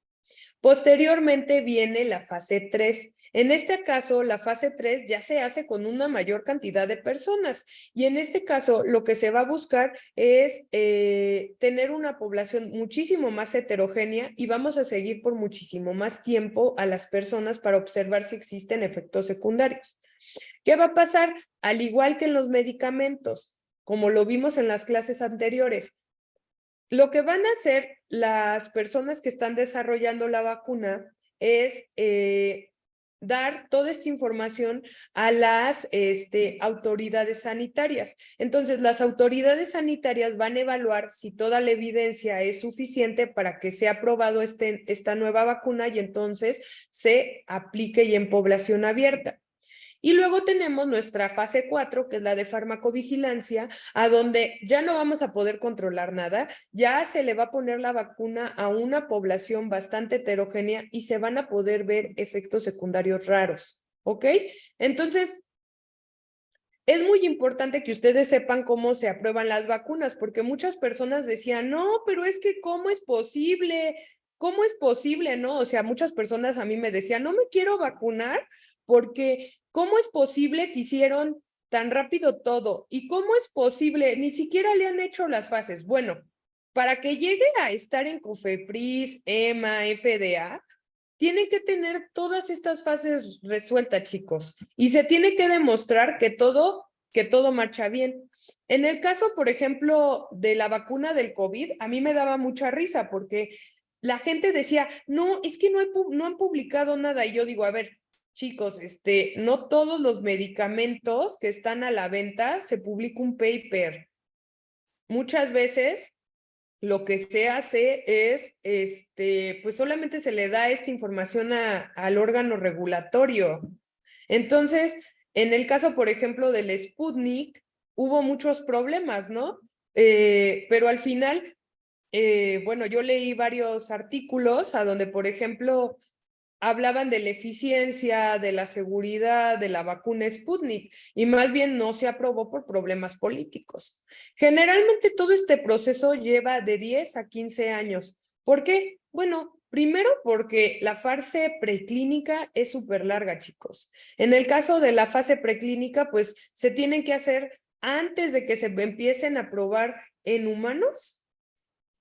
Posteriormente viene la fase 3. En este caso, la fase 3 ya se hace con una mayor cantidad de personas y en este caso lo que se va a buscar es tener una población muchísimo más heterogénea y vamos a seguir por muchísimo más tiempo a las personas para observar si existen efectos secundarios. ¿Qué va a pasar? Al igual que en los medicamentos, como lo vimos en las clases anteriores, lo que van a hacer las personas que están desarrollando la vacuna es dar toda esta información a las autoridades sanitarias. Entonces, las autoridades sanitarias van a evaluar si toda la evidencia es suficiente para que sea aprobado esta nueva vacuna y entonces se aplique y en población abierta. Y luego tenemos nuestra fase 4, que es la de farmacovigilancia, a donde ya no vamos a poder controlar nada, ya se le va a poner la vacuna a una población bastante heterogénea y se van a poder ver efectos secundarios raros, ¿ok? Entonces, es muy importante que ustedes sepan cómo se aprueban las vacunas, porque muchas personas decían, no, pero es que ¿cómo es posible? ¿Cómo es posible, no? O sea, muchas personas a mí me decían, no me quiero vacunar porque ¿cómo es posible que hicieron tan rápido todo? ¿Y cómo es posible? Ni siquiera le han hecho las fases. Bueno, para que llegue a estar en COFEPRIS, EMA, FDA, tienen que tener todas estas fases resueltas, chicos, y se tiene que demostrar que todo marcha bien. En el caso, por ejemplo, de la vacuna del COVID, a mí me daba mucha risa porque la gente decía, no, es que no han publicado nada. Y yo digo, a ver, chicos, no todos los medicamentos que están a la venta se publica un paper. Muchas veces lo que se hace es, pues solamente se le da esta información al órgano regulatorio. Entonces, en el caso, por ejemplo, del Sputnik, hubo muchos problemas, ¿no? Pero al final, bueno, yo leí varios artículos a donde, por ejemplo, hablaban de la eficiencia, de la seguridad de la vacuna Sputnik y más bien no se aprobó por problemas políticos. Generalmente todo este proceso lleva de 10 a 15 años. ¿Por qué? Bueno, primero porque la fase preclínica es súper larga, chicos. En el caso de la fase preclínica, pues se tienen que hacer antes de que se empiecen a probar en humanos,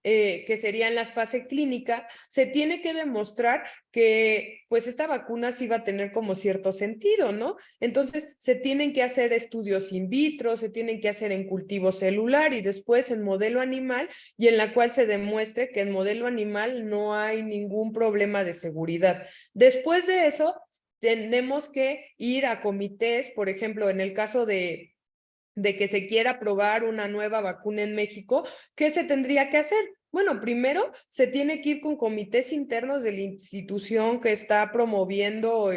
que serían las fases clínicas, se tiene que demostrar que pues esta vacuna sí va a tener como cierto sentido, ¿no? Entonces se tienen que hacer estudios in vitro, se tienen que hacer en cultivo celular y después en modelo animal, y en la cual se demuestre que en modelo animal no hay ningún problema de seguridad. Después de eso, tenemos que ir a comités, por ejemplo, en el caso de que se quiera probar una nueva vacuna en México, ¿qué se tendría que hacer? Bueno, primero se tiene que ir con comités internos de la institución que está promoviendo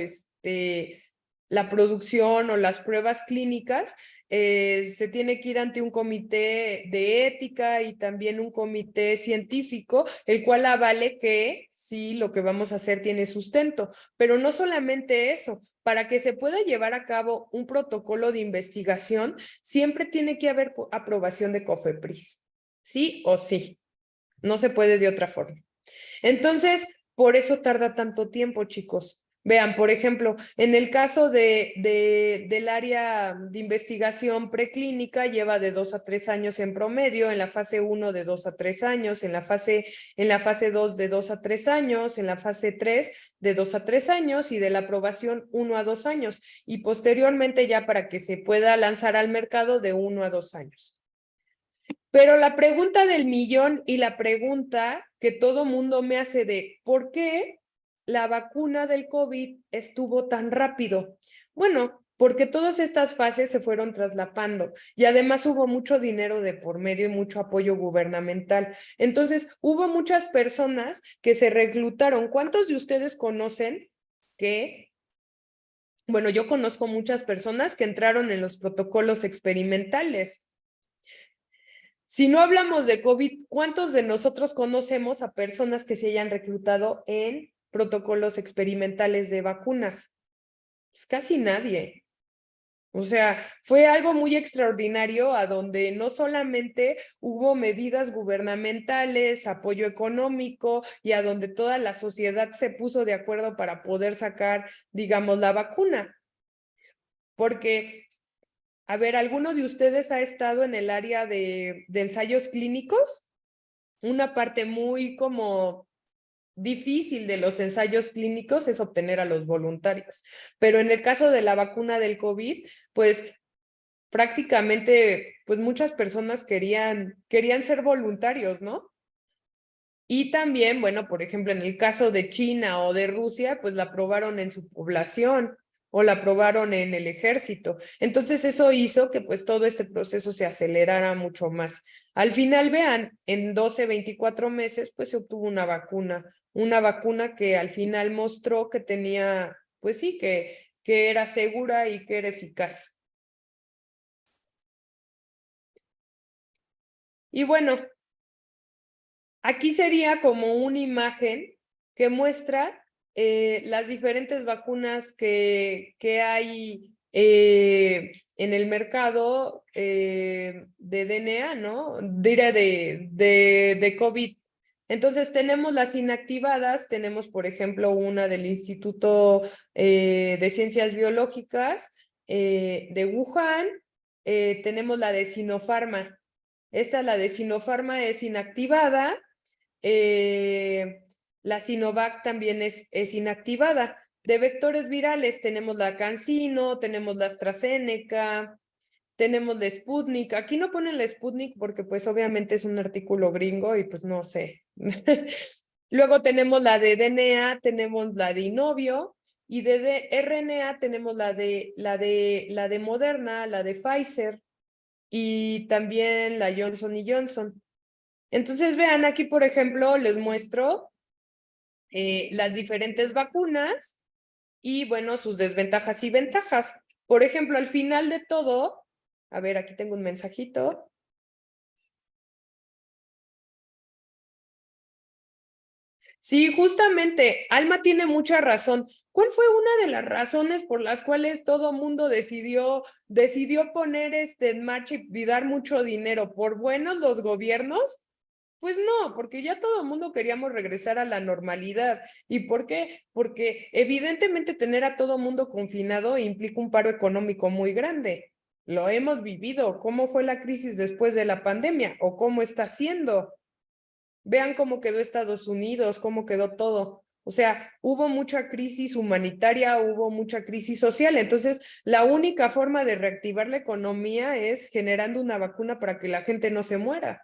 la producción o las pruebas clínicas. Se tiene que ir ante un comité de ética y también un comité científico, el cual avale que sí, lo que vamos a hacer tiene sustento. Pero no solamente eso, para que se pueda llevar a cabo un protocolo de investigación, siempre tiene que haber aprobación de COFEPRIS, sí o sí. No se puede de otra forma. Entonces, por eso tarda tanto tiempo, chicos. Vean, por ejemplo, en el caso del área de investigación preclínica lleva de 2 a 3 años en promedio, en la fase 1 de 2 a 3 años, en la fase 2 de 2 a 3 años, en la fase 3 de 2 a 3 años y de la aprobación 1 a 2 años y posteriormente ya para que se pueda lanzar al mercado de 1 a 2 años. Pero la pregunta del millón y la pregunta que todo mundo me hace de ¿por qué la vacuna del COVID estuvo tan rápido? Bueno, porque todas estas fases se fueron traslapando y además hubo mucho dinero de por medio y mucho apoyo gubernamental. Entonces, hubo muchas personas que se reclutaron. ¿Cuántos de ustedes conocen que, bueno, yo conozco muchas personas que entraron en los protocolos experimentales? Si no hablamos de COVID, ¿cuántos de nosotros conocemos a personas que se hayan reclutado en protocolos experimentales de vacunas? Pues casi nadie. O sea, fue algo muy extraordinario a donde no solamente hubo medidas gubernamentales, apoyo económico y a donde toda la sociedad se puso de acuerdo para poder sacar, digamos, la vacuna. Porque a ver, ¿alguno de ustedes ha estado en el área de ensayos clínicos? Una parte muy como difícil de los ensayos clínicos es obtener a los voluntarios. Pero en el caso de la vacuna del COVID, pues prácticamente, pues muchas personas querían ser voluntarios, ¿no? Y también, bueno, por ejemplo, en el caso de China o de Rusia, pues la probaron en su población o la probaron en el ejército. Entonces eso hizo que pues todo este proceso se acelerara mucho más. Al final, vean, en 12, 24 meses, pues se obtuvo una vacuna que al final mostró que tenía, pues sí, que era segura y que era eficaz. Y bueno, aquí sería como una imagen que muestra las diferentes vacunas que hay en el mercado de DNA, ¿no? Diré de COVID. Entonces tenemos las inactivadas, tenemos por ejemplo una del Instituto de Ciencias Biológicas de Wuhan, tenemos la de Sinopharma. Esta, la de Sinopharma, es inactivada. La Sinovac también es inactivada. De vectores virales tenemos la CanSino, tenemos la AstraZeneca, tenemos la Sputnik. Aquí no ponen la Sputnik porque pues obviamente es un artículo gringo y pues no sé. Luego tenemos la de DNA, tenemos la de Inovio y de RNA tenemos la de Moderna, la de Pfizer y también la Johnson & Johnson. Entonces, vean, aquí, por ejemplo, les muestro las diferentes vacunas y, bueno, sus desventajas y ventajas. Por ejemplo, al final de todo, a ver, aquí tengo un mensajito. Sí, justamente, Alma tiene mucha razón. ¿Cuál fue una de las razones por las cuales todo mundo decidió poner en marcha y dar mucho dinero? ¿Por buenos los gobiernos? Pues no, porque ya todo el mundo queríamos regresar a la normalidad. ¿Y por qué? Porque evidentemente tener a todo mundo confinado implica un paro económico muy grande. Lo hemos vivido. ¿Cómo fue la crisis después de la pandemia? ¿O cómo está siendo? Vean cómo quedó Estados Unidos, cómo quedó todo. O sea, hubo mucha crisis humanitaria, hubo mucha crisis social. Entonces, la única forma de reactivar la economía es generando una vacuna para que la gente no se muera.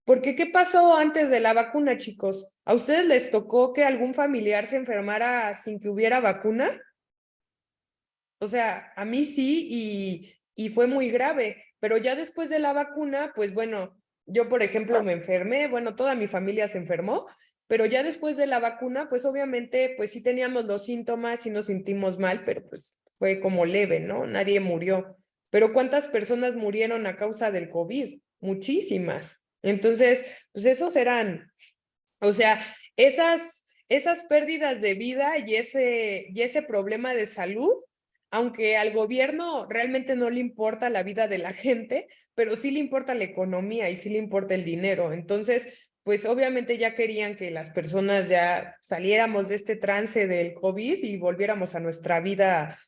Porque, ¿qué pasó antes de la vacuna, chicos? ¿A ustedes les tocó que algún familiar se enfermara sin que hubiera vacuna? O sea, a mí sí y fue muy grave, pero ya después de la vacuna, pues bueno, yo por ejemplo me enfermé, bueno, toda mi familia se enfermó, pero ya después de la vacuna, pues obviamente, pues sí teníamos los síntomas y nos sentimos mal, pero pues fue como leve, ¿no? Nadie murió. Pero ¿cuántas personas murieron a causa del COVID? Muchísimas. Entonces, pues esos eran, o sea, esas pérdidas de vida y ese problema de salud, aunque al gobierno realmente no le importa la vida de la gente, pero sí le importa la economía y sí le importa el dinero. Entonces, pues obviamente ya querían que las personas ya saliéramos de este trance del COVID y volviéramos a nuestra vida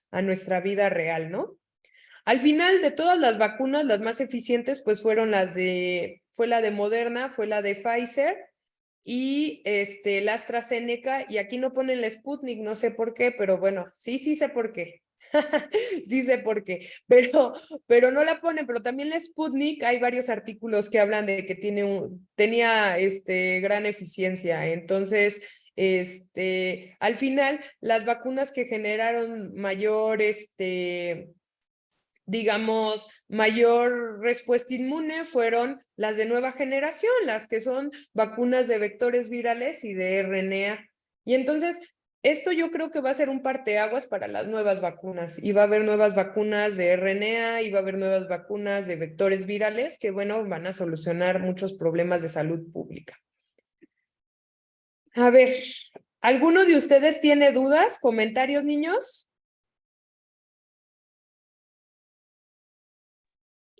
real, ¿no? Al final de todas las vacunas, las más eficientes, pues fue la de Moderna, fue la de Pfizer y la AstraZeneca, y aquí no ponen la Sputnik, no sé por qué, pero bueno, sí sé por qué. Sí sé por qué, pero no la ponen, pero también la Sputnik, hay varios artículos que hablan de que tenía gran eficiencia. Entonces, al final, las vacunas que generaron mayor, digamos, mayor respuesta inmune fueron las de nueva generación, las que son vacunas de vectores virales y de RNA. Y entonces, esto yo creo que va a ser un parteaguas para las nuevas vacunas. Y va a haber nuevas vacunas de RNA, y va a haber nuevas vacunas de vectores virales que, bueno, van a solucionar muchos problemas de salud pública. A ver, ¿alguno de ustedes tiene dudas, comentarios, niños?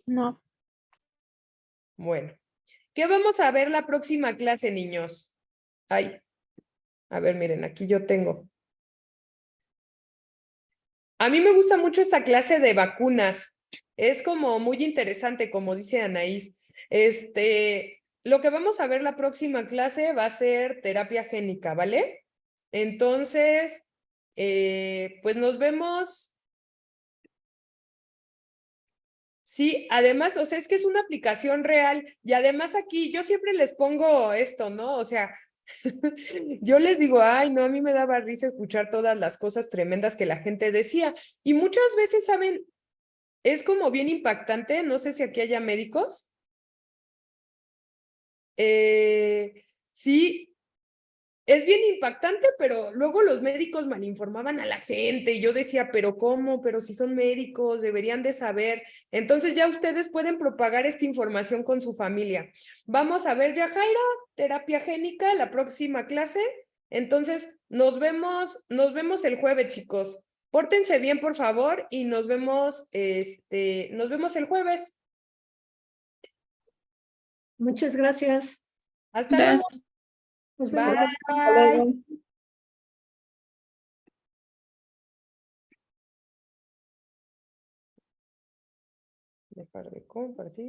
No. Bueno, ¿qué vamos a ver la próxima clase, niños? Ay, a ver, miren, aquí yo tengo. A mí me gusta mucho esta clase de vacunas. Es como muy interesante, como dice Anaís. Lo que vamos a ver la próxima clase va a ser terapia génica, ¿vale? Entonces, pues nos vemos. Sí, además, o sea, es que es una aplicación real y además aquí yo siempre les pongo esto, ¿no? O sea, yo les digo, ay, no, a mí me daba risa escuchar todas las cosas tremendas que la gente decía y muchas veces, ¿saben? Es como bien impactante, no sé si aquí haya médicos. Sí, es bien impactante, pero luego los médicos malinformaban a la gente y yo decía, pero ¿cómo? Pero si son médicos, deberían de saber. Entonces ya ustedes pueden propagar esta información con su familia. Vamos a ver, Yajaira, terapia génica, la próxima clase. Entonces, nos vemos el jueves, chicos. Pórtense bien, por favor, y nos vemos el jueves. Muchas gracias. Hasta luego. Gracias. Nos vemos. Bye. Hasta luego. Dejar de compartir.